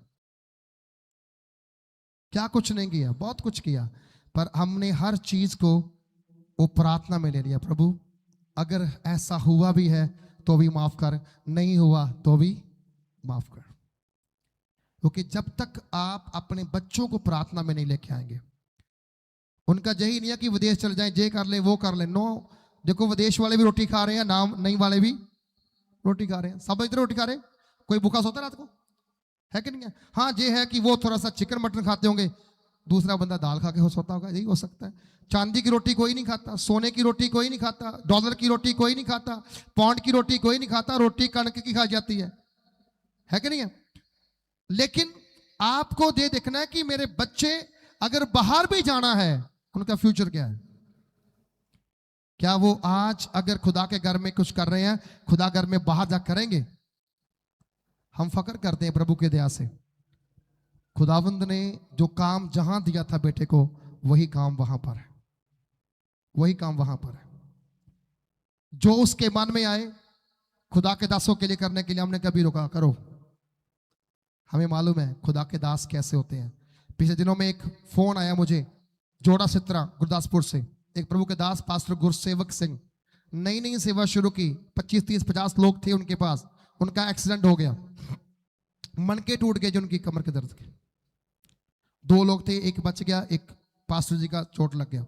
क्या कुछ नहीं किया, बहुत कुछ किया, पर हमने हर चीज को वो प्रार्थना में ले लिया। प्रभु अगर ऐसा हुआ भी है तो भी माफ कर, नहीं हुआ तो भी माफ कर। क्योंकि जब तक आप अपने बच्चों को प्रार्थना में नहीं लेके आएंगे, उनका यही नहीं है कि विदेश चल जाए, ये कर ले वो कर ले। नो, देखो विदेश वाले भी रोटी खा रहे हैं, नाम नहीं वाले भी रोटी खा रहे हैं, सब इधर रोटी खा रहे हैं। कोई भूखा सोता रात को है कि नहीं है? हाँ ये है कि वो थोड़ा सा चिकन मटन खाते होंगे, दूसरा बंदा दाल खा के हो सोता होगा, यही हो सकता है। चांदी की रोटी कोई नहीं खाता, सोने की रोटी कोई नहीं खाता, डॉलर की रोटी कोई नहीं खाता, पाउंड की रोटी कोई नहीं खाता, रोटी कणक की खाई जाती है कि नहीं है? लेकिन आपको ये देखना है कि मेरे बच्चे अगर बाहर भी जाना है, उनका फ्यूचर क्या है? क्या वो आज अगर खुदा के घर में कुछ कर रहे हैं, खुदा घर में बाहर जा करेंगे? हम फक्र करते हैं प्रभु के दया से, खुदावंद ने जो काम जहां दिया था बेटे को, वही काम वहां पर है, वही काम वहां पर है। जो उसके मन में आए खुदा के दासों के लिए करने के लिए हमने कभी रोका? करो। हमें मालूम है खुदा के दास कैसे होते हैं। पिछले दिनों में एक फोन आया मुझे जोड़ा सित्रा गुरदासपुर से, एक प्रभु के दास पास्टर गुरसेवक सिंह, नई नई सेवा शुरू की, 25 30 50 लोग थे उनके पास। उनका एक्सीडेंट हो गया, मनके टूट गए जो उनकी कमर के दर्द के। 2 लोग थे, एक बच गया, एक पास्टर जी का चोट लग गया।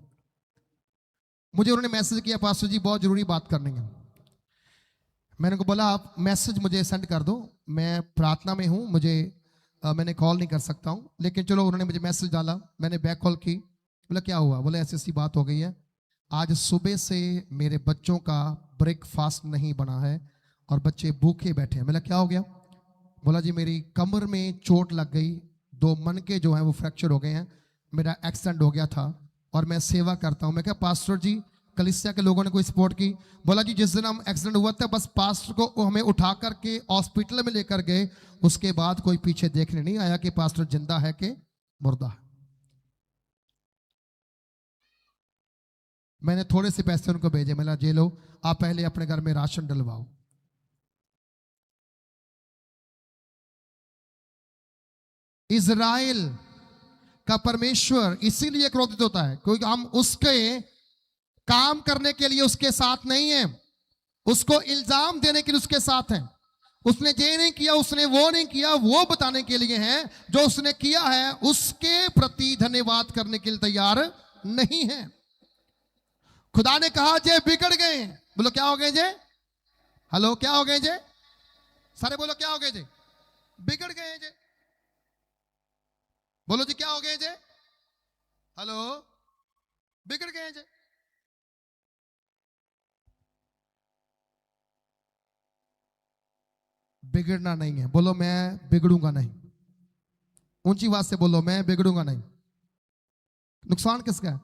मुझे उन्होंने मैसेज किया, पास्टर जी बहुत जरूरी बात करनी है। मैंने को बोला आप मैसेज मुझे सेंड कर दो, मैं प्रार्थना में हूं, मुझे मैंने कॉल नहीं कर सकता हूं। लेकिन चलो उन्होंने मुझे मैसेज डाला, मैंने बैक कॉल की। बोला क्या हुआ? बोले ऐसी ऐसी बात हो गई है, आज सुबह से मेरे बच्चों का ब्रेकफास्ट नहीं बना है और बच्चे भूखे बैठे हैं। बोला क्या हो गया? बोला जी मेरी कमर में चोट लग गई, 2 मनके जो हैं वो फ्रैक्चर हो गए हैं, मेरा एक्सीडेंट हो गया था और मैं सेवा करता हूं। मैं क्या पास्टर जी कलीसिया के लोगों ने कोई सपोर्ट की? बोला जी जिस दिन हम एक्सीडेंट हुआ था बस पास्टर को हमें उठा करके हॉस्पिटल में लेकर गए, उसके बाद कोई पीछे देखने नहीं आया कि पास्टर जिंदा है कि मुर्दा है। मैंने थोड़े से पैसे उनको भेजे, मैंने जे लो आप पहले अपने घर में राशन डलवाओ। इज़राइल का परमेश्वर इसीलिए क्रोधित होता है क्योंकि हम उसके काम करने के लिए उसके साथ नहीं है, उसको इल्जाम देने के लिए उसके साथ हैं। उसने ये नहीं किया, उसने वो नहीं किया, वो बताने के लिए है। जो उसने किया है उसके प्रति धन्यवाद करने के लिए तैयार नहीं है। खुदा ने कहा जे बिगड़ गए। बोलो क्या हो गए जे? हेलो क्या हो गए जे? सारे बोलो क्या हो गए जे? बिगड़ गए जे। बोलो जी क्या हो गए जे? हेलो बिगड़ गए जे। बिगड़ना नहीं है, बोलो मैं बिगड़ूंगा नहीं। ऊंची आवाज से बोलो मैं बिगड़ूंगा नहीं। नुकसान किसका है?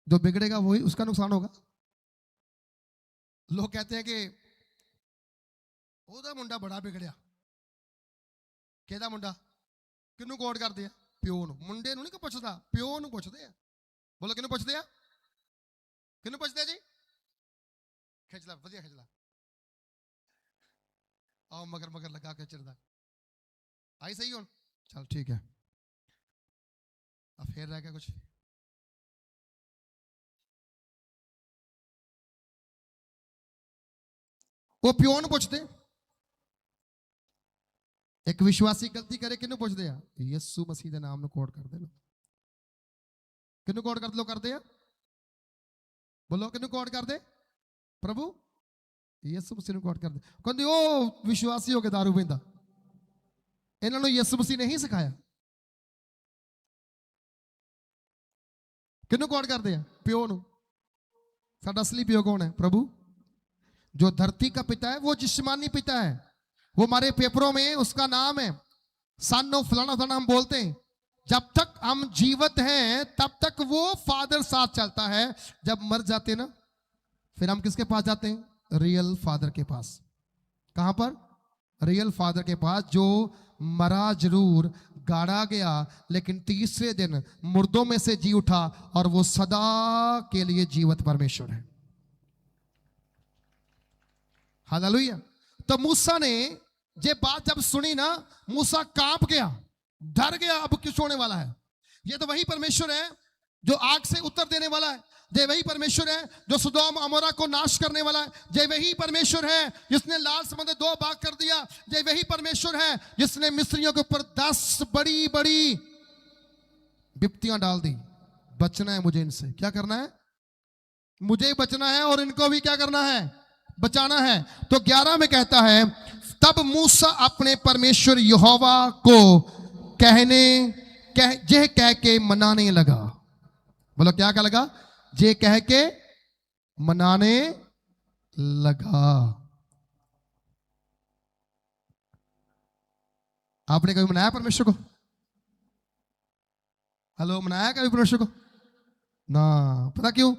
जो बिगड़ेगा वही उसका नुकसान होगा। लोग कहते हैं कि ओदा मुंडा बड़ा बिगड़िया। केदा मुंडा? किन्नू कोड कर दिया? प्यो नू। मुंडे नू नहीं पुछदा, प्यो नू पुछदे आ। बोलो किन्नू पुछदे आ? किन्नू पुछदे जी? खिंच ला, वधिया खिंच ला। आओ मगर मगर लगा के चिरदा आई सही हो। चल ठीक है, अब फिर रह गया कुछ। वो प्यो नू पुछदे। एक विश्वासी गलती करे किन्नू पुछदे आ? यीशु मसीह के नाम नू कोड कर दे लो। किन्नू कोड कर लो? कर दे। बोलो किन्नू कोड कर दे? प्रभु यीशु मसीह नू कोड कर दे। कहंदे ओ विश्वासी हो के दारू पींदा, इन्हां नू यीशु मसीह ने ही सिखाया। किन्नू कोड कर दे? प्यो नू। साडा असली प्यो कौन है? प्रभु। जो धरती का पिता है वो जिस्मानी पिता है, वो हमारे पेपरों में उसका नाम है सन ऑफ फलाना फलाना, हम बोलते हैं। जब तक हम जीवित हैं तब तक वो फादर साथ चलता है। जब मर जाते ना फिर हम किसके पास जाते हैं? रियल फादर के पास। कहां पर? रियल फादर के पास, जो मरा जरूर, गाड़ा गया, लेकिन तीसरे दिन मुर्दों में से जी उठा और वो सदा के लिए जीवित परमेश्वर है। हालेलुया। तो मूसा ने ये बात जब सुनी ना, मूसा कांप गया, डर गया, अब कुछ होने वाला है। ये तो वही परमेश्वर है जो आग से उत्तर देने वाला है। ये वही परमेश्वर है जो सुदोम अमोरा को नाश करने वाला है। ये वही परमेश्वर है जिसने लाल समुद्र 2 भाग कर दिया। ये वही परमेश्वर है जिसने मिस्रियों के ऊपर 10 बड़ी बड़ी विपत्तियां डाल दी। बचना है मुझे इनसे। क्या करना है? मुझे बचना है और इनको भी क्या करना है? बचाना है। तो 11 में कहता है, तब मूसा अपने परमेश्वर यहोवा को जे कह के मनाने लगा। बोलो क्या लगा? जे कह के मनाने लगा। आपने कभी मनाया परमेश्वर को? हेलो, मनाया कभी परमेश्वर को? ना। पता क्यों?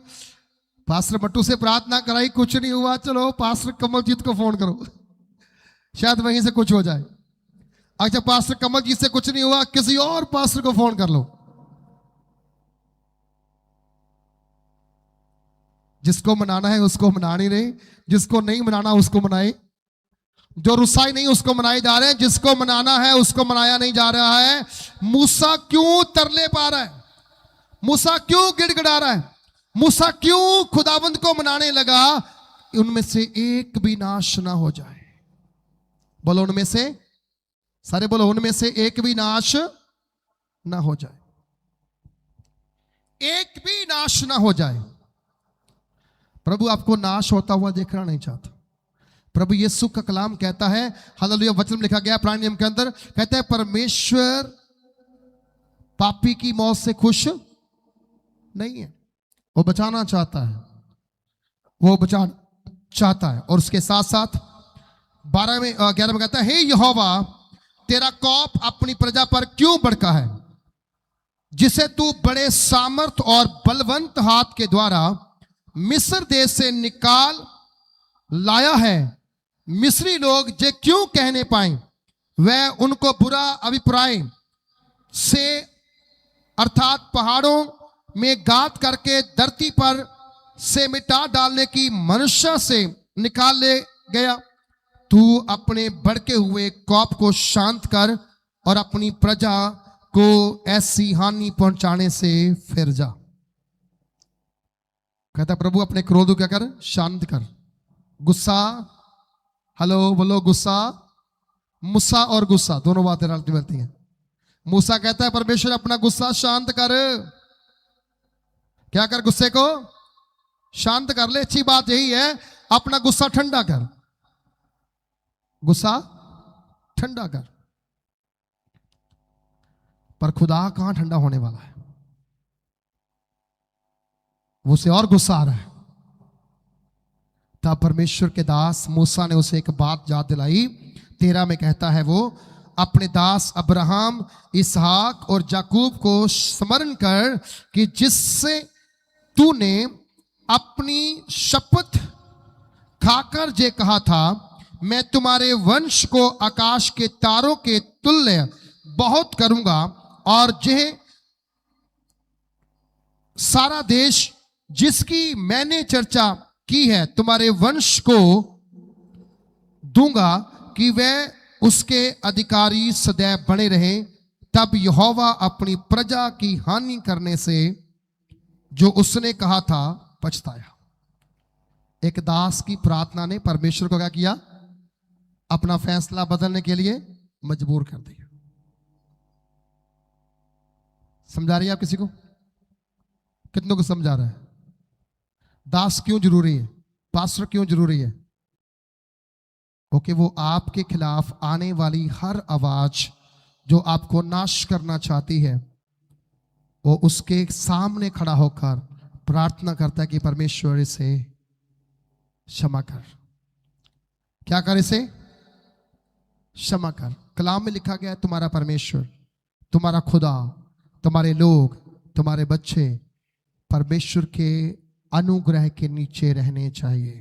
पास्टर मट्टू से प्रार्थना कराई, कुछ नहीं हुआ, चलो पास्टर कमलजीत को फोन करो, शायद वहीं से कुछ हो जाए। अच्छा, पास्टर कमलजीत से कुछ नहीं हुआ, किसी और पास्टर को फोन कर लो। जिसको मनाना है उसको मनानी नहीं, जिसको नहीं मनाना उसको मनाए। जो रुसाई नहीं उसको मनाए जा रहे हैं, जिसको मनाना है उसको मनाया नहीं जा रहा है। मूसा क्यों तरले पा रहा है? मूसा क्यों गिड़गिड़ा रहा है? मूसा क्यों खुदावंद को मनाने लगा? उनमें से एक भी नाश ना हो जाए। बोलो उनमें से, सारे बोलो, उनमें से एक भी नाश ना हो जाए। एक भी नाश ना हो जाए। प्रभु आपको नाश होता हुआ देखना नहीं चाहता। प्रभु यीशु का कलाम कहता है, हालेलुया, वचन में लिखा गया पुराने नियम के अंदर, कहता है परमेश्वर पापी की मौत से खुश नहीं है, वो बचाना चाहता है, वो बचाना चाहता है। और उसके साथ साथ 11 में कहता है, हे यहोवा, तेरा कोप अपनी प्रजा पर क्यों भड़का है, जिसे तू बड़े सामर्थ और बलवंत हाथ के द्वारा मिस्र देश से निकाल लाया है। मिस्री लोग जे क्यों कहने पाए, वह उनको बुरा अभिप्राय से अर्थात पहाड़ों में गात करके धरती पर से मिटा डालने की मनुष्य से निकाल ले गया। तू अपने भड़के हुए कोप को शांत कर और अपनी प्रजा को ऐसी हानि पहुंचाने से फिर जा। कहता प्रभु अपने क्रोध को क्या कर? शांत कर। गुस्सा, हेलो बोलो, गुस्सा, मूसा और गुस्सा दोनों बातें रलती मिलती हैं। मूसा कहता है परमेश्वर अपना गुस्सा शांत कर। क्या कर? गुस्से को शांत कर ले। अच्छी बात यही है, अपना गुस्सा ठंडा कर, गुस्सा ठंडा कर। पर खुदा कहां ठंडा होने वाला है? वो उसे और गुस्सा आ रहा है। तब परमेश्वर के दास मूसा ने उसे एक बात याद दिलाई। 13 में कहता है, वो अपने दास अब्राहम, इसहाक और याकूब को स्मरण कर कि जिससे तूने अपनी शपथ खाकर जे कहा था, मैं तुम्हारे वंश को आकाश के तारों के तुल्य बहुत करूंगा, और जे सारा देश जिसकी मैंने चर्चा की है तुम्हारे वंश को दूंगा, कि वह उसके अधिकारी सदैव बने रहे। तब यहोवा अपनी प्रजा की हानि करने से जो उसने कहा था पछताया। एक दास की प्रार्थना ने परमेश्वर को क्या किया? अपना फैसला बदलने के लिए मजबूर कर दिया। समझा रही है आप किसी को? कितनों को समझा रहा है? दास क्यों जरूरी है? पास्टर क्यों जरूरी है? ओके, वो आपके खिलाफ आने वाली हर आवाज जो आपको नाश करना चाहती है, वो उसके सामने खड़ा होकर प्रार्थना करता है कि परमेश्वर इसे क्षमा कर। क्या कर? इसे क्षमा कर। कलाम में लिखा गया है तुम्हारा परमेश्वर, तुम्हारा खुदा, तुम्हारे लोग, तुम्हारे बच्चे परमेश्वर के अनुग्रह के नीचे रहने चाहिए।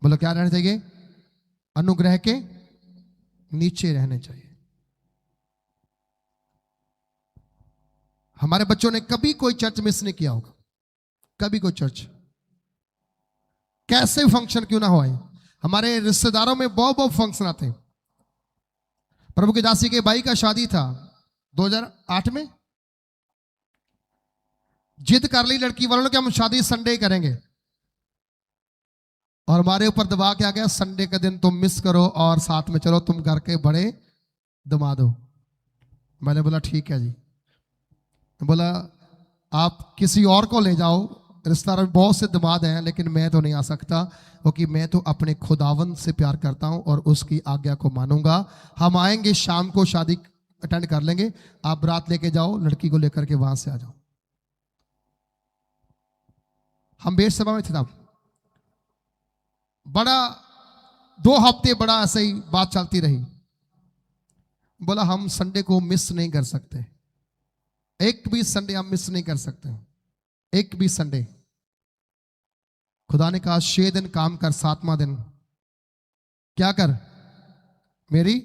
बोलो क्या रहना चाहिए? अनुग्रह के नीचे रहने चाहिए। हमारे बच्चों ने कभी कोई चर्च मिस नहीं किया होगा, कभी कोई चर्च, कैसे फंक्शन क्यों ना हो। हमारे रिश्तेदारों में बहुत बहुत फंक्शन आते हैं। प्रभु की दासी के भाई का शादी था 2008 में, जिद कर ली लड़की वालों ने कि हम शादी संडे करेंगे, और हमारे ऊपर दबाव क्या गया, संडे के दिन तुम मिस करो और साथ में चलो, तुम घर के बड़े दमाद हो। मैंने बोला ठीक है जी। बोला आप किसी और को ले जाओ, रिश्तेदार में बहुत से दमाद हैं, लेकिन मैं तो नहीं आ सकता, क्योंकि मैं तो अपने खुदावन से प्यार करता हूं और उसकी आज्ञा को मानूंगा। हम आएंगे शाम को, शादी अटेंड कर लेंगे, आप बारात लेके जाओ, लड़की को लेकर के वहां से आ जाओ। हम बेट सभा में थे तब, बड़ा 2 हफ्ते बड़ा ऐसे ही बात चलती रही। बोला हम संडे को मिस नहीं कर सकते, एक भी संडे हम मिस नहीं कर सकते, एक भी संडे। खुदा ने कहा 6 दिन काम कर, 7वां दिन क्या कर, मेरी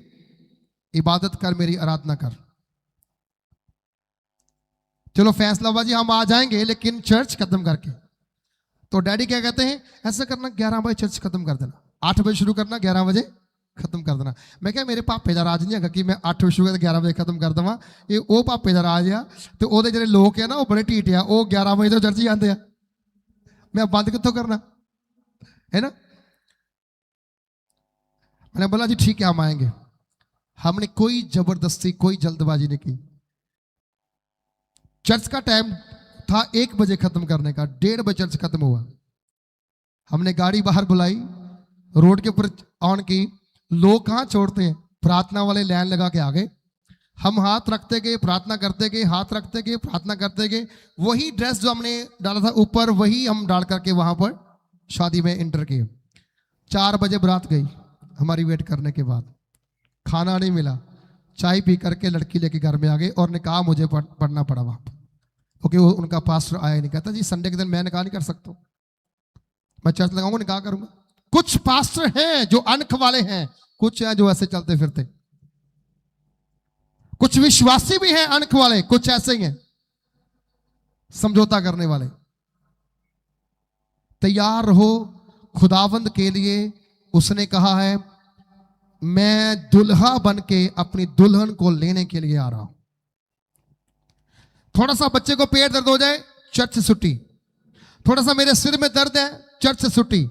इबादत कर, मेरी आराधना कर। चलो फैसला हुआ जी हम आ जाएंगे, लेकिन चर्च खत्म करके। तो डैडी क्या कहते हैं, ऐसा करना 11 बजे चर्च खत्म कर देना, 8 बजे शुरू करना, 11 बजे खत्म कर देना। मैं क्या मेरे पापे का राज नहीं है कि मैं 8 बजे शुरू कर 11 बजे खत्म कर देवा, ये वो पापे का राज आ। तो वो जो लोग है ना, वो बड़े ढीठ आ, वो 11 बजे तो चर्च ही आते हैं, मैं बंद कितों करना है ना। मैंने बोला जी ठीक है हम आएंगे। हमने कोई जबरदस्ती, कोई जल्दबाजी नहीं की। चर्च का टाइम था 1 बजे खत्म करने का, 1:30 बजे चर्च खत्म हुआ। हमने गाड़ी बाहर बुलाई, रोड के ऊपर ऑन की, लोग कहां छोड़ते हैं, प्रार्थना वाले लाइन लगा के आ गए। हम हाथ रखते गए, प्रार्थना करते गए, हाथ रखते गए, प्रार्थना करते गए। वही ड्रेस जो हमने डाला था ऊपर, वही हम डाल करके वहां पर शादी में एंटर किए। 4 बजे बारात गई, हमारी वेट करने के बाद खाना नहीं मिला, चाय पी करके लड़की लेके घर में आ गए, और निकाह मुझे पढ़ना पड़ा वहां पर, क्योंकि वो उनका पास्टर आया नहीं। कहता जी संडे के दिन मैं निकाह नहीं कर सकता, मैं चर्च लगाऊंगा निकाह करूंगा। कुछ पास्टर हैं जो अनख वाले हैं, कुछ हैं जो ऐसे चलते फिरते, कुछ विश्वासी भी हैं अनख वाले, कुछ ऐसे ही हैं समझौता करने वाले। तैयार रहो खुदावंद के लिए। उसने कहा है मैं दुल्हा बन के अपनी दुल्हन को लेने के लिए आ रहा हूं। थोड़ा सा बच्चे को पेट दर्द हो जाए, चर्च से छुट्टी। थोड़ा सा मेरे सिर में दर्द है, चर्च से छुट्टी।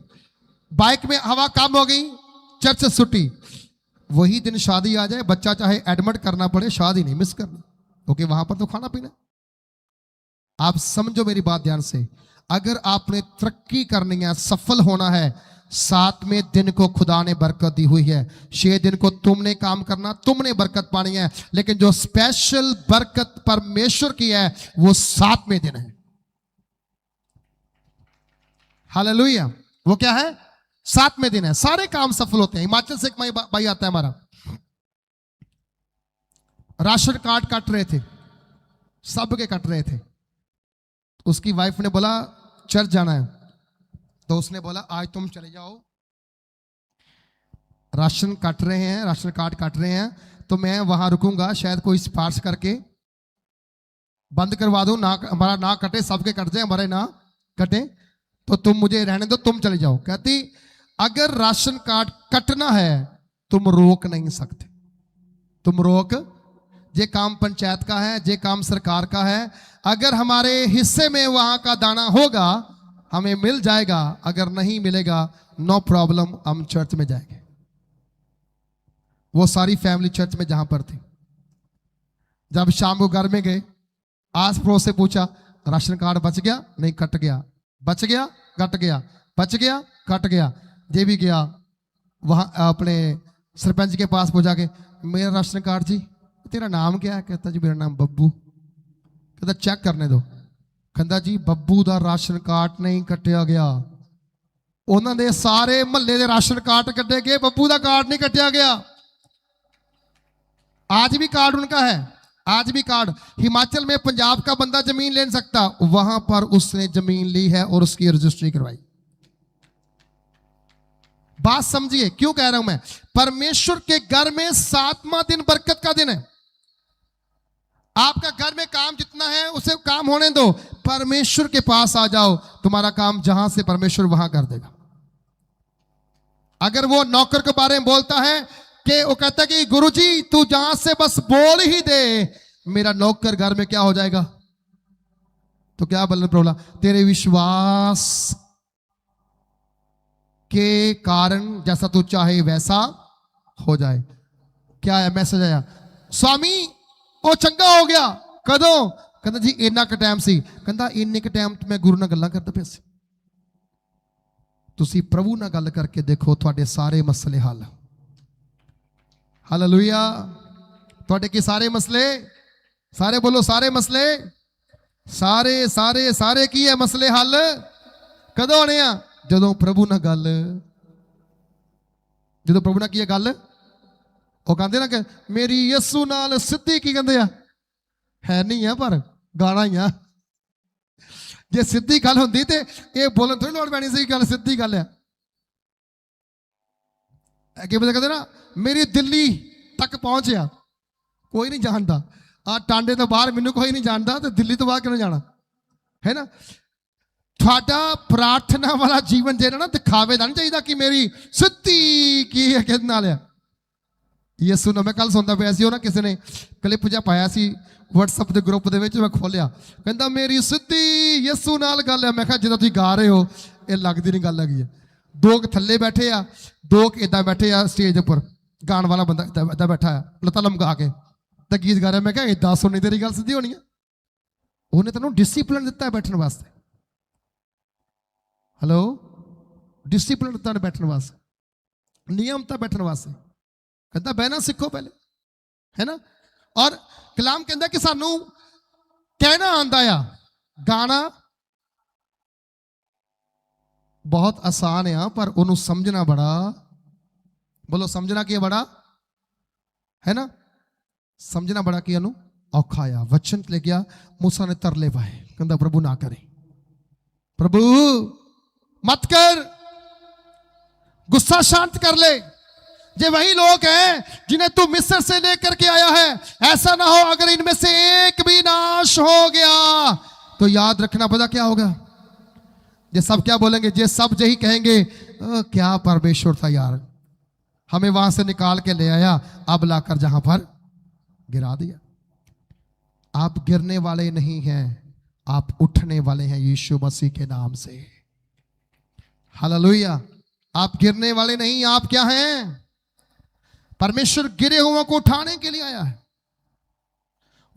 बाइक में हवा कम हो गई, चर्च से छुट्टी। वही दिन शादी आ जाए, बच्चा चाहे एडमिट करना पड़े, शादी नहीं मिस करनी, क्योंकि वहां पर तो खाना पीना। आप समझो मेरी बात ध्यान से, अगर आपने तरक्की करनी है, सफल होना है, 7वें दिन को खुदा ने बरकत दी हुई है। 6 दिन को तुमने काम करना, तुमने बरकत पानी है, लेकिन जो स्पेशल बरकत परमेश्वर की है वो 7वें दिन है। हालेलुया। वो क्या है? 7वें दिन है। सारे काम सफल होते हैं। हिमाचल से एक भाई आता है हमारा, राशन कार्ड कट रहे थे, सबके कट रहे थे। उसकी वाइफ ने बोला चर्च जाना है, तो उसने बोला आज तुम चले जाओ, राशन कट रहे हैं, राशन कार्ड कट रहे हैं, तो मैं वहां रुकूंगा, शायद कोई सिफारिश करके बंद करवा दो, ना हमारा ना कटे, सबके कट जाए, हमारे ना कटे, तो तुम मुझे रहने दो, तुम चले जाओ। कहती अगर राशन कार्ड कटना है तुम रोक नहीं सकते, तुम रोक, जे काम पंचायत का है, जे काम सरकार का है, अगर हमारे हिस्से में वहां का दाना होगा हमें मिल जाएगा, अगर नहीं मिलेगा नो प्रॉब्लम, हम चर्च में जाएंगे। वो सारी फैमिली चर्च में जहां पर थी। जब शाम को घर में गए, आस पड़ोस से पूछा राशन कार्ड बच गया? नहीं, कट गया। बच गया? कट गया। बच गया? कट गया। जे भी गया वहां अपने सरपंच के पास पहुंचा के, मेरा राशन कार्ड जी, तेरा नाम क्या है? कहता जी मेरा नाम बब्बू। कहता चेक करने दो। कहता जी बब्बू ਦਾ ਰਾਸ਼ਨ ਕਾਰਡ नहीं ਕੱਟਿਆ ਗਿਆ। ਉਹਨਾਂ ਦੇ ਸਾਰੇ ਮਹੱਲੇ ਦੇ ਰਾਸ਼ਨ ਕਾਰਡ ਕੱਟੇ ਗਏ, ਬੱਬੂ ਦਾ ਕਾਰਡ नहीं ਕੱਟਿਆ ਗਿਆ। आज भी कार्ड उनका है, आज भी कार्ड। हिमाचल में पंजाब का बंदा जमीन ले नहीं सकता, वहां पर उसने जमीन ली है और उसकी रजिस्ट्री करवाई। बात समझिए क्यों कह रहा हूं मैं। परमेश्वर के घर में 7वां दिन बरकत का दिन है। आपका घर में काम जितना है उसे काम होने दो, परमेश्वर के पास आ जाओ, तुम्हारा काम जहां से परमेश्वर वहां कर देगा। अगर वो नौकर के बारे में बोलता है कि वो कहता है कि गुरुजी तू जहां से बस बोल ही दे, मेरा नौकर घर में क्या हो जाएगा, तो क्या बोला, तेरे विश्वास के कारण जैसा तू चाहे वैसा हो जाए। क्या है मैसेज आया, स्वामी वो चंगा हो गया कदों, कहता जी इन्ना क टाइम सी, कहता इन्ने क टाइम मैं गुरु नाल गल्लां करदा पिया सी। तुसी प्रभु नाल गल करके देखो, तुहाडे सारे मसले हल। हालेलुया। तुहाडे की सारे मसले, सारे बोलो सारे मसले, सारे सारे सारे की है मसले हल कदों होने आ, जदों प्रभु नाल गल, जदों प्रभु नाल की है गल। वो कहते ना कि मेरी यसू नाल सिद्धि, की कहते है नहीं है पर गाना ही आ। जे सिद्धि गल होंदी ते ये बोलन थोड़ी लोड़ पैनी सी, गल सिद्धि गल है। अगे बंदे कहते ना मेरी दिल्ली तक पहुंचया, कोई नहीं जानता। आ टांडे तो बाहर मैनू कोई नहीं जानता, तो दिल्ली तो बाहर क्यों जाना है ना। थोड़ा प्रार्थना वाला जीवन जेना ना दिखावे दा नहीं चाहिए कि मेरी सिद्धि की है किस नाल है। यसू ना मैं कल सुनता पाया सी, ना किसी ने क्लिप जा पाया सी व्हाट्सएप के ग्रुप दे विच, मैं खोलिया कहता मेरी सिद्धि यसू नाल गल है। मैं कहा जो तुम गा रहे हो ये लगती नहीं गल हैगी है। दो थल्ले बैठे आ, दो इदा बैठे आ स्टेज पर, गाने वाला बंदा इदा बैठा है लत्ता लमका के तो गीत गा रहा। मैं कहा इदा सुननी तेरी गल सीधी होनी है। उन्हें तेन डिसिपलिन दिता है बैठने वास्ते। हेलो, डिसिपलिन दिता है बैठने वास्ते, नियमता बैठने वास्ते। कहता बहना सीखो पहले, है ना। और कलाम कहता कि सानू कहना आंदा आ, गाना बहुत आसान है पर उन्होंने समझना बड़ा, बोलो समझना की बड़ा है ना, समझना बड़ा की औखा आ। वचन ले गया, मूसा ने तरले पाए, कहता प्रभु ना करे, प्रभु मत कर, गुस्सा शांत कर ले। ये वही लोग हैं जिन्हें तू मिस्र से लेकर के आया है, ऐसा ना हो अगर इनमें से एक भी नाश हो गया तो याद रखना पता क्या होगा। ये सब क्या बोलेंगे, ये सब यही कहेंगे क्या परमेश्वर था यार, हमें वहां से निकाल के ले आया, अब लाकर जहां पर गिरा दिया। आप गिरने वाले नहीं हैं, आप उठने वाले हैं यीशु मसीह के नाम से। हालेलुया। आप गिरने वाले नहीं, आप क्या हैं, परमेश्वर गिरे हुओं को उठाने के लिए आया है,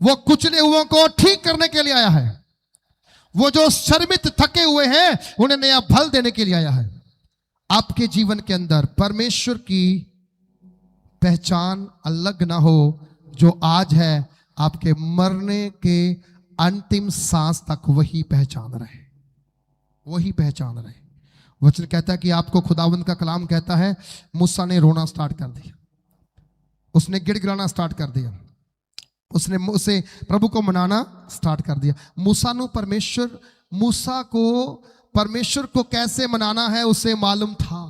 वो कुचले हुओं को ठीक करने के लिए आया है, वो जो शर्मित थके हुए हैं उन्हें नया बल देने के लिए आया है। आपके जीवन के अंदर परमेश्वर की पहचान अलग ना हो, जो आज है आपके मरने के अंतिम सांस तक वही पहचान रहे, वही पहचान रहे। वचन कहता है कि आपको खुदावंद का कलाम कहता है मूसा ने रोना स्टार्ट कर दिया, उसने गिड़गिड़ाना स्टार्ट कर दिया, उसने उसे प्रभु को मनाना स्टार्ट कर दिया। मूसा को परमेश्वर को कैसे मनाना है उसे मालूम था,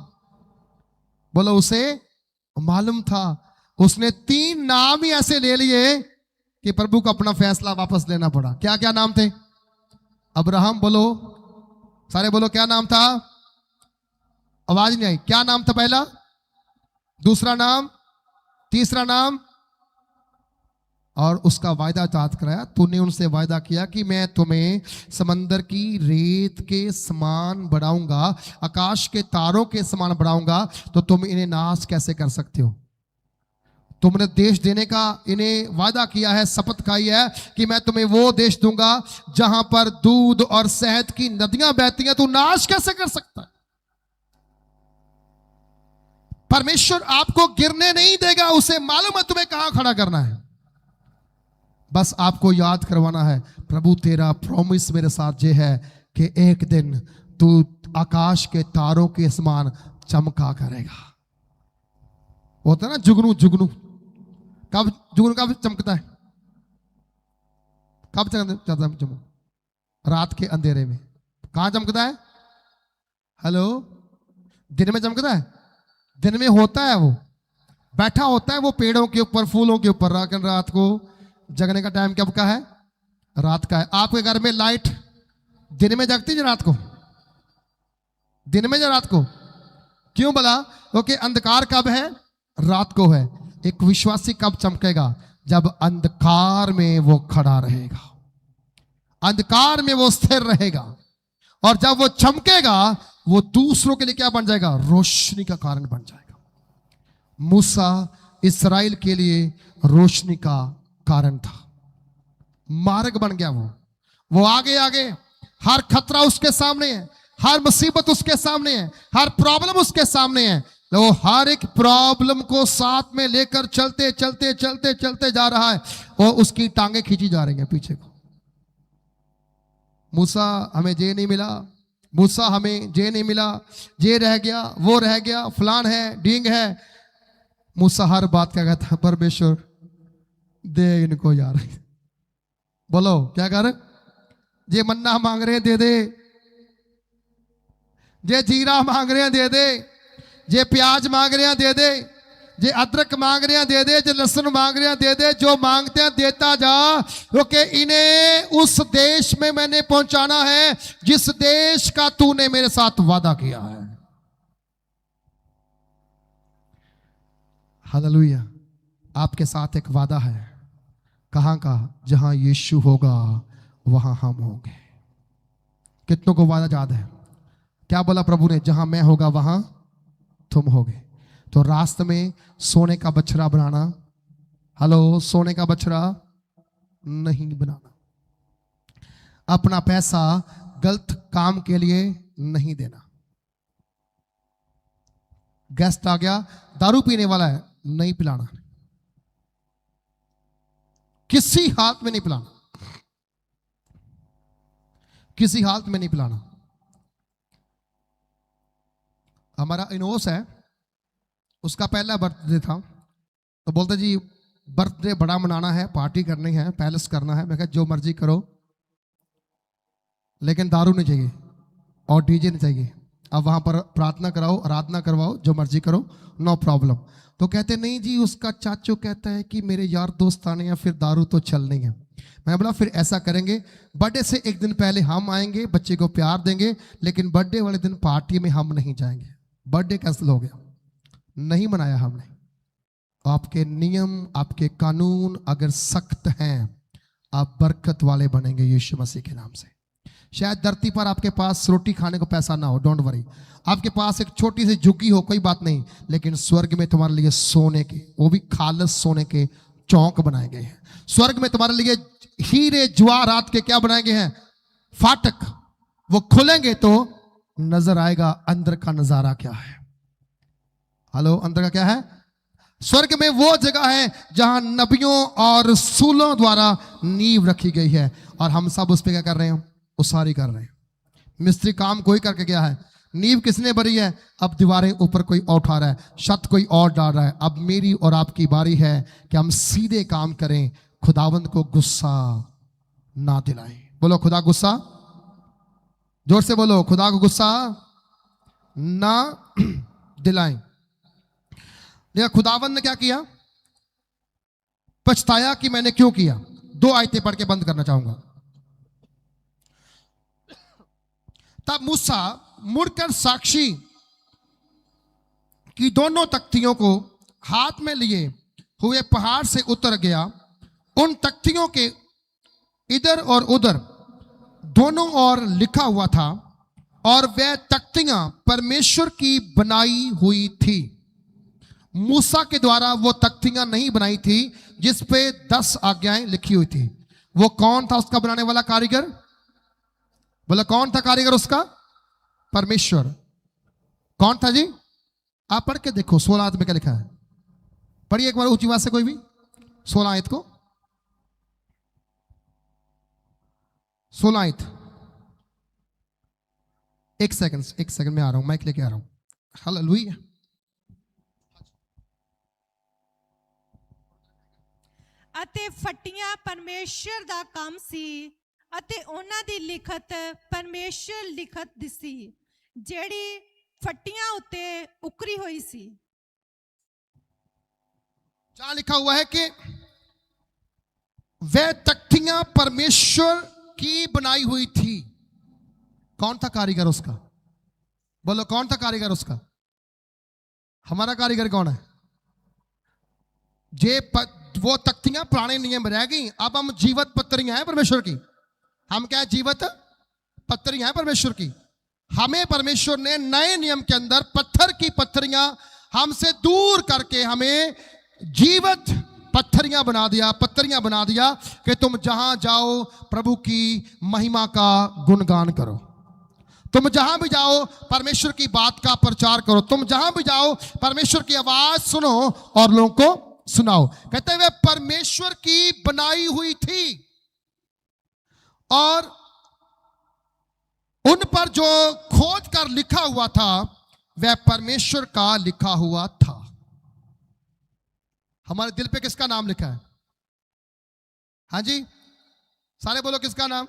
बोलो उसे मालूम था। उसने 3 नाम ही ऐसे ले लिए कि प्रभु को अपना फैसला वापस लेना पड़ा। क्या क्या नाम थे, अब्राहम, बोलो सारे बोलो क्या नाम था, आवाज नहीं आई, क्या नाम था पहला, दूसरा नाम, तीसरा नाम, और उसका वायदा याद कराया। तूने उनसे वायदा किया कि मैं तुम्हें समंदर की रेत के समान बढ़ाऊंगा, आकाश के तारों के समान बढ़ाऊंगा, तो तुम इन्हें नाश कैसे कर सकते हो। तुमने देश देने का इन्हें वायदा किया है, शपथ खाई है कि मैं तुम्हें वो देश दूंगा जहां पर दूध और शहद की नदियां बहती हैं, तू नाश कैसे कर सकता है। परमेश्वर आपको गिरने नहीं देगा, उसे मालूम है तुम्हें कहां खड़ा करना है। बस आपको याद करवाना है, प्रभु तेरा प्रॉमिस मेरे साथ ये है कि एक दिन तू आकाश के तारों के समान चमका करेगा। होता है ना जुगनू जुगनू, कब जुगनू कब चमकता है? कब चमकता है जुगनू? रात के अंधेरे में। कहां चमकता है? हेलो, दिन में चमकता है? दिन में होता है, वो बैठा होता है वो पेड़ों के ऊपर, फूलों के ऊपर। लेकिन रात को जगने का टाइम कब का है? रात का है। आपके घर में लाइट दिन में जगती है रात को? दिन में या रात को? क्यों बोला? क्योंकि अंधकार कब है? रात को है। एक विश्वासी कब चमकेगा? जब अंधकार में वो खड़ा रहेगा, अंधकार में वो स्थिर रहेगा। और जब वो चमकेगा, वो दूसरों के लिए क्या बन जाएगा? रोशनी का कारण बन जाएगा। मूसा इस्राएल के लिए रोशनी का कारण था, मार्ग बन गया। वो आगे आगे, हर खतरा उसके सामने है, हर मुसीबत उसके सामने है, हर प्रॉब्लम उसके सामने है। वो हर एक प्रॉब्लम को साथ में लेकर चलते चलते चलते चलते जा रहा है, और उसकी टांगे खींची जा रही हैं पीछे को। मूसा हमें ये नहीं मिला, मूसा हमें ये नहीं मिला, ये रह गया, वो रह गया, फलान है, डींग है। मूसा हर बात क्या कहता है? परमेश्वर दे इनको यार। बोलो क्या कर? ये मन्ना मांग रहे हैं दे दे, जे जीरा मांग रहे हैं दे दे, जे प्याज मांग रहे हैं दे दे, जे अदरक मांग रहे हैं दे दे, जे लहसुन मांग रहे हैं दे दे। जो मांगते हैं देता जा, क्योंकि इन्हें उस देश में मैंने पहुंचाना है जिस देश का तूने मेरे साथ वादा किया है। हालेलुया। आपके साथ एक वादा है। कहां का? जहां यीशु होगा वहां हम होंगे। कितनों को वादा याद है? क्या बोला प्रभु ने? जहां मैं होगा वहां तुम होगे। तो रास्ते में सोने का बछड़ा बनाना, हेलो, सोने का बछड़ा नहीं बनाना। अपना पैसा गलत काम के लिए नहीं देना। गेस्ट आ गया, दारू पीने वाला है, नहीं पिलाना, किसी हालत में नहीं पिलाना, किसी हालत में नहीं पिलाना। हमारा इनोस है, उसका पहला बर्थडे था, तो बोलते जी बर्थडे बड़ा मनाना है, पार्टी करनी है, पैलेस करना है। मैं कहा जो मर्जी करो, लेकिन दारू नहीं चाहिए और डीजे नहीं चाहिए। अब वहां पर प्रार्थना कराओ, आराधना करवाओ, जो मर्जी करो, नो प्रॉब्लम। तो कहते नहीं जी, उसका चाचू कहता है कि मेरे यार दोस्त आने हैं, फिर दारू तो चलनी है। मैं बोला फिर ऐसा करेंगे, बर्थडे से एक दिन पहले हम आएंगे, बच्चे को प्यार देंगे, लेकिन बर्थडे वाले दिन पार्टी में हम नहीं जाएंगे। बर्थडे कैंसिल हो गया, नहीं मनाया हमने। आपके नियम, आपके कानून अगर सख्त हैं, आप बरकत वाले बनेंगे यीशु मसीह के नाम से। शायद धरती पर आपके पास रोटी खाने को पैसा ना हो, डोंट वरी। आपके पास एक छोटी सी झुग्गी हो, कोई बात नहीं, लेकिन स्वर्ग में तुम्हारे लिए सोने के, वो भी खालस सोने के चौक बनाए गए हैं। स्वर्ग में तुम्हारे लिए हीरे जवाहरात के क्या बनाए गए हैं? फाटक। वो खुलेंगे तो नजर आएगा अंदर का नजारा क्या है। हेलो, अंदर का क्या है? स्वर्ग में वो जगह है जहां नबियों और रसूलों द्वारा नींव रखी गई है, और हम सब उस पर क्या कर रहे हैं? उसारी कर रहे हैं। मिस्त्री काम कोई करके गया है, नींव किसने भरी है? अब दीवारें ऊपर कोई और उठा रहा है, छत कोई और डाल रहा है। अब मेरी और आपकी बारी है कि हम सीधे काम करें, खुदावंद को गुस्सा ना दिलाएं। बोलो खुदा गुस्सा, जोर से बोलो, खुदा को गुस्सा ना दिलाएं। देखा खुदावंद ने क्या किया? पछताया कि मैंने क्यों किया। 2 आयतें पढ़ के बंद करना चाहूंगा। तब मूसा मुड़कर साक्षी की दोनों तख्तियों को हाथ में लिए हुए पहाड़ से उतर गया। उन तख्तियों के इधर और उधर दोनों ओर लिखा हुआ था, और वह तख्तियां परमेश्वर की बनाई हुई थी। मूसा के द्वारा वो तख्तियां नहीं बनाई थी जिस पे 10 आज्ञाएं लिखी हुई थी। वो कौन था उसका बनाने वाला कारीगर? बोला कौन था कारीगर उसका? परमेश्वर। कौन था जी? आप पढ़ के देखो 16 आयत में क्या लिखा है। पढ़िए एक बार ऊंची आवाज से कोई भी 16 आयत को। 16 आयत। एक सेकंड में आ रहा हूं, माइक लेके आ रहा हूं। हालेलुया। ਅਤੇ ਫੱਟੀਆਂ ਪਰਮੇਸ਼ਰ ਦਾ ਕੰਮ ਸੀ ਅਤੇ ਉਹਨਾਂ ਦੀ ਲਿਖਤ ਪਰਮੇਸ਼ਰ ਲਿਖਤ ਦਿਸੀ ਜਿਹੜੀ ਫੱਟੀਆਂ ਉੱਤੇ ਉਕਰੀ ਹੋਈ ਸੀ। जहां लिखा हुआ है कि वह तख्तियां परमेश्वर की बनाई हुई थी। कौन था कारीगर उसका? बोलो कौन था कारीगर उसका? हमारा कारीगर कौन है? वो तख्तियां पुराने नियम रह गई, अब हम जीवत पत्रियां हैं परमेश्वर की। हम क्या है? जीवत पत्रियां हैं परमेश्वर की। हमें परमेश्वर ने नए नियम के अंदर पत्थर की पत्थरियां हमसे दूर करके हमें जीवत पत्थरियां बना दिया, पत्थरियां बना दिया कि तुम जहां जाओ प्रभु की महिमा का गुणगान करो। तुम जहां भी जाओ परमेश्वर की बात का प्रचार करो। तुम जहां भी जाओ परमेश्वर की आवाज सुनो और लोगों को सुनाओ। कहते हुए परमेश्वर की बनाई हुई थी और उन पर जो खोज कर लिखा हुआ था वह परमेश्वर का लिखा हुआ था। हमारे दिल पे किसका नाम लिखा है? हाँ जी, सारे बोलो किसका नाम?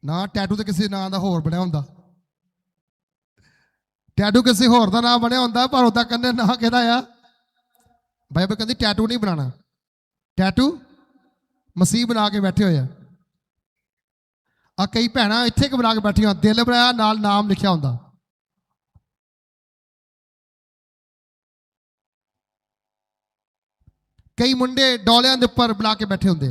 ना टैटू तो किसी नाम का होर बनया हुंदा, टैटू किसी होर दा नाम बनया हुंदा, पर उदा कहंदे ना किहदा आ? बाइबल कहंदी टैटू नहीं बनाना, टैटू मसीह बना के बैठे होए आ। कई भैणां इत्थे कि बना के बैठियां, दिल बनाया नाल नाम लिखिया हुंदा। कई मुंडे डोलियां दे उपर बना के बैठे होंदे।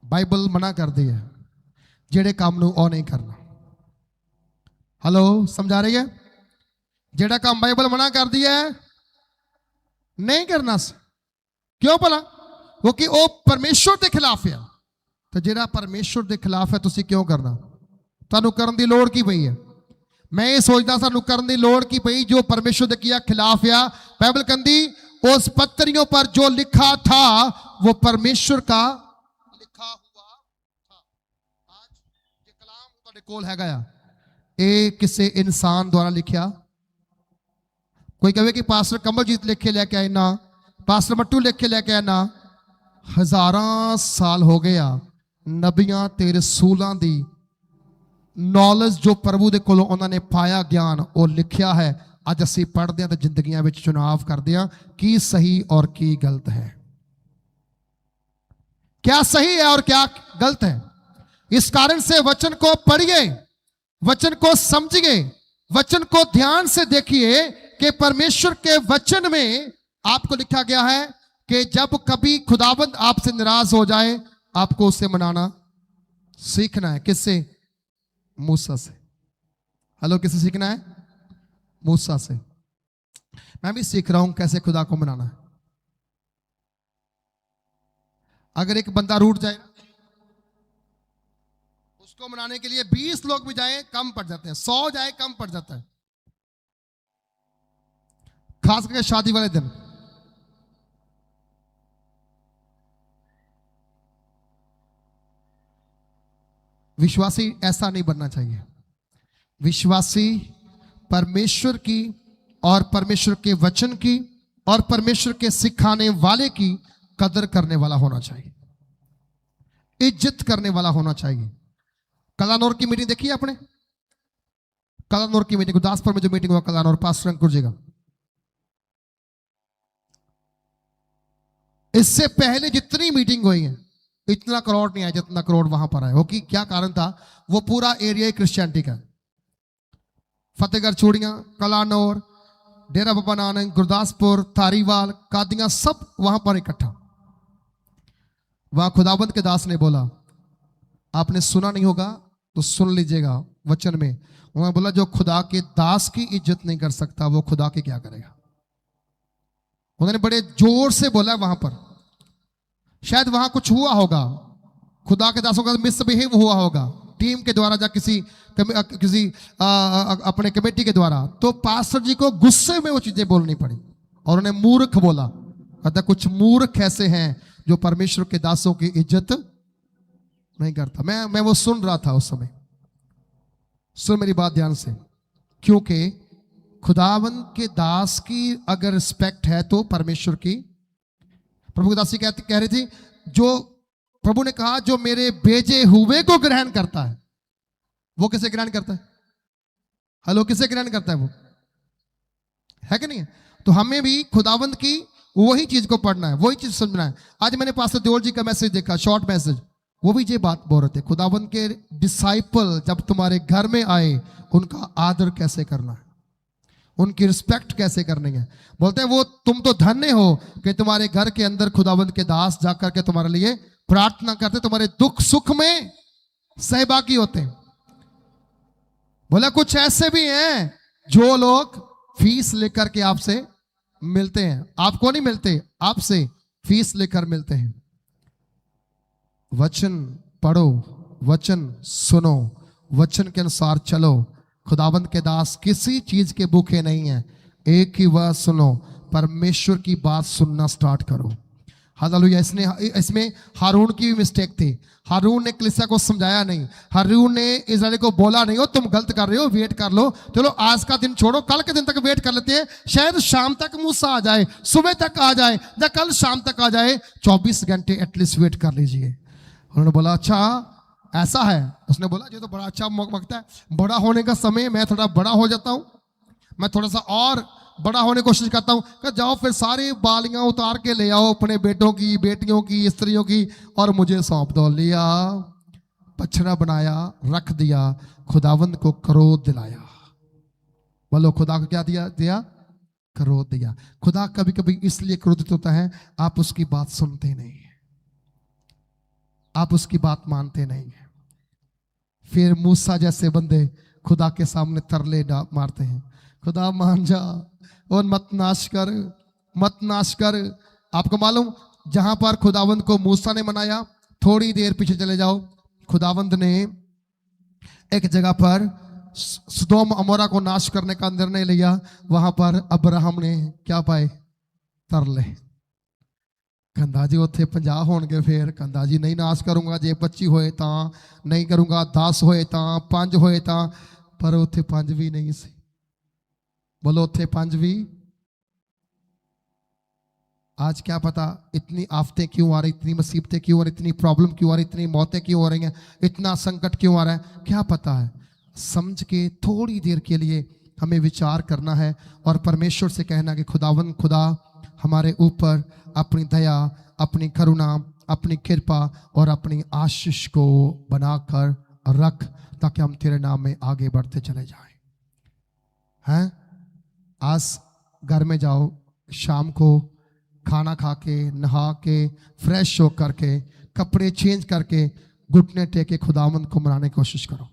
बाइबल मना करदी है जेड़े काम नूं ओ नहीं करना। हेलो, समझा रही है? जेड़ा काम बाइबल मना करदी है नहीं करना। क्यों भला? क्योंकि वो परमेश्वर के खिलाफ है। तो जेड़ा परमेश्वर के खिलाफ है तुसी क्यों करना? तुहानूं करन दी लोड़ की पई है? मैं ये सोचता सानू करने की लोड़ की पई जो परमेश्वर के किया खिलाफ आ। बाइबल कहती उस पत्रियों पर जो लिखा था वो परमेश्वर का लिखा हुआ था। आज ये कलाम तुहाडे कोल हैगा आ, ये किसी इंसान द्वारा लिखिया। कोई कहे कि पास्टर कमलजीत लिख के लेके आए, ना पास्टर मट्टू लिख के लेके आए, ना। हजारां साल हो गए आ नबियां ते रसूलां दी नॉलेज जो प्रभु दे कोलों उन्होंने पाया ज्ञान वो लिखिया है। अज असी पढ़ते हैं तो जिंदगियां विच चुनाव करते हैं की सही और की गलत है, क्या सही है और क्या गलत है। इस कारण से वचन को पढ़िए, वचन को समझिए, वचन को ध्यान से देखिए कि परमेश्वर के वचन में आपको लिखा गया है कि जब कभी खुदाबंद आपसे नाराज हो जाए आपको उससे मनाना सीखना है। किससे? मूसा से। हेलो, किससे सीखना है? मूसा से। मैं भी सीख रहा हूं कैसे खुदा को मनाना है। अगर एक बंदा रूठ जाए उसको मनाने के लिए 20 लोग भी जाए कम पड़ जाते हैं, 100 जाए कम पड़ जाता है, खास करके शादी वाले दिन। विश्वासी ऐसा नहीं बनना चाहिए। विश्वासी परमेश्वर की और परमेश्वर के वचन की और परमेश्वर के सिखाने वाले की कदर करने वाला होना चाहिए, इज्जत करने वाला होना चाहिए। कलानौर की मीटिंग देखी है आपने? कलानौर की मीटिंग, गुरदासपुर में जो मीटिंग हुआ कलानौर, पास्टर अंकुर जी का। इससे पहले जितनी मीटिंग हुई है इतना करोड़ नहीं आया जितना करोड़ वहां पर आया। वो कि क्या कारण था? वो पूरा एरिया ही क्रिश्चियनिटी का। फतेहगढ़ चूड़ियां, कलानौर, डेरा बाबा नानक, गुरदासपुर, धारीवाल, कादियां, सब वहां पर इकट्ठा। वहां खुदाबंद के दास ने बोला, आपने सुना नहीं होगा तो सुन लीजिएगा वचन में। उन्होंने बोला जो खुदा के दास की इज्जत नहीं कर सकता वो खुदा की क्या करेगा। उन्होंने बड़े जोर से बोला वहां पर। शायद वहां कुछ हुआ होगा, खुदा के दासों का मिसबिहेव हुआ होगा टीम के द्वारा या किसी अपने कमेटी के द्वारा, तो पास्टर जी को गुस्से में वो चीजें बोलनी पड़ी और उन्हें मूर्ख बोला। कहता कुछ मूर्ख ऐसे हैं जो परमेश्वर के दासों की इज्जत नहीं करता। मैं वो सुन रहा था उस समय। सुन मेरी बात ध्यान से, क्योंकि खुदावन के दास की अगर रिस्पेक्ट है तो परमेश्वर की, प्रभु की दासी कह रही थी, जो प्रभु ने कहा जो मेरे भेजे हुए को ग्रहण करता है, वो किसे ग्रहण करता है? हेलो, किसे ग्रहण करता है? वो है कि नहीं है? तो हमें भी खुदावंद की वही चीज को पढ़ना है, वही चीज समझना है। आज मैंने पास्टर देओल जी का मैसेज देखा, शॉर्ट मैसेज, वो भी ये बात बोल रहे थे, खुदावंद के डिसाइपल जब तुम्हारे घर में आए उनका आदर कैसे करना है, उनकी रिस्पेक्ट कैसे करनी है। बोलते हैं वो तुम तो धन्य हो कि तुम्हारे घर के अंदर खुदावंद के दास जाकर के तुम्हारे लिए प्रार्थना करते, तुम्हारे दुख सुख में सहभागी होते हैं। बोला कुछ ऐसे भी हैं जो लोग फीस लेकर के आपसे मिलते हैं, आपको नहीं मिलते, आपसे फीस लेकर मिलते हैं। वचन पढ़ो, वचन सुनो, वचन के अनुसार चलो। खुदावंद के दास किसी चीज के भूखे नहीं है, एक ही बात सुनो, परमेश्वर की बात सुनना स्टार्ट करो। हालेलुया। इसमें हारून की भी मिस्टेक थी। हारून ने कलीसिया को समझाया नहीं, हारून ने इस्राएल को बोला नहीं, हो तुम गलत कर रहे हो, वेट कर लो, चलो आज का दिन छोड़ो, कल के दिन तक वेट कर लेते हैं, शायद शाम तक मूसा आ जाए, सुबह तक आ जाए, या कल शाम तक आ जाए, 24 घंटे एटलीस्ट वेट कर लीजिए। उन्होंने बोला अच्छा ऐसा है। उसने बोला ये तो बड़ा अच्छा वक्त है, बड़ा होने का समय, मैं थोड़ा बड़ा हो जाता हूं, मैं थोड़ा सा और बड़ा होने की कोशिश करता हूं। कि जाओ फिर सारी बालियां उतार के ले आओ अपने बेटों की, बेटियों की, स्त्रियों की, और मुझे सौंप दो। लिया, बछड़ा बनाया, रख दिया, खुदावंद को क्रोध दिलाया। बोलो खुदा को क्या दिया? क्रोध दिया। खुदा कभी कभी इसलिए क्रोधित होता है, आप उसकी बात सुनते नहीं है, आप उसकी बात मानते नहीं है। फिर मूसा जैसे बंदे खुदा के सामने तरले मारते हैं, खुदा मान जा और मत नाश कर, मत नाश कर। आपको मालूम जहां पर खुदावंद को मूसा ने मनाया, थोड़ी देर पीछे चले जाओ, खुदावंद ने एक जगह पर सदोम अमोरा को नाश करने का निर्णय लिया, वहां पर अब्राहम ने क्या पाए? तरले। कहंदा जी उत्थे 50 होणगे, फिर कहंदा जी नहीं नाश करूंगा, जे 25 होए तां नहीं करूंगा, 10 होए तां, 5 होए तां, पर उत्थे 5 भी नहीं सी। बोलो उत्थे 5 भी। आज क्या पता इतनी आफतें क्यों आ रही, इतनी मुसीबतें क्यों आ रही, इतनी प्रॉब्लम क्यों आ रही, इतनी मौतें क्यों हो रही हैं, इतना संकट क्यों आ रहा है, क्या पता है। समझ के थोड़ी देर के लिए हमें विचार करना है और परमेश्वर से कहना कि खुदावन, खुदा हमारे ऊपर अपनी दया, अपनी करुणा, अपनी कृपा और अपनी आशीष को बनाकर रख, ताकि हम तेरे नाम में आगे बढ़ते चले जाएं। हैं? आज घर में जाओ, शाम को खाना खा के, नहा के, फ्रेश हो करके, कपड़े चेंज करके, घुटने टेके खुदावंद को मनाने की कोशिश करो।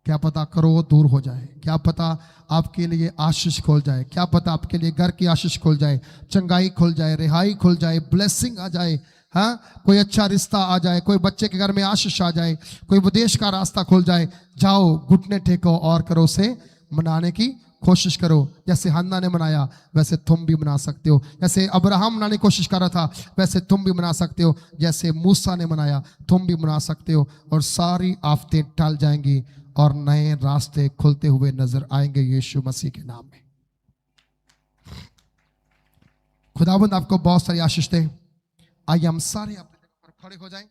क्या पता क्रोध दूर हो जाए, क्या पता आपके लिए आशीष खोल जाए, क्या पता आपके लिए घर की आशीष खोल जाए, चंगाई खुल जाए, रिहाई खुल जाए, ब्लेसिंग आ जाए। हाँ, कोई अच्छा रिश्ता आ जाए, कोई बच्चे के घर में आशीष आ जाए, कोई विदेश का रास्ता खुल जाए। जाओ घुटने टेको और करो, से मनाने की कोशिश करो। जैसे हन्ना ने मनाया वैसे तुम भी मना सकते हो, जैसे अब्राहम मनाने की कोशिश कर रहा था वैसे तुम भी मना सकते हो, जैसे मूसा ने मनाया तुम भी मना सकते हो, और सारी आफतें टल जाएंगी और नए रास्ते खुलते हुए नजर आएंगे यीशु मसीह के नाम में। खुदावंद आपको बहुत सारी आशीष दे। आइए हम सारे अपने जगह पर खड़े हो जाएं।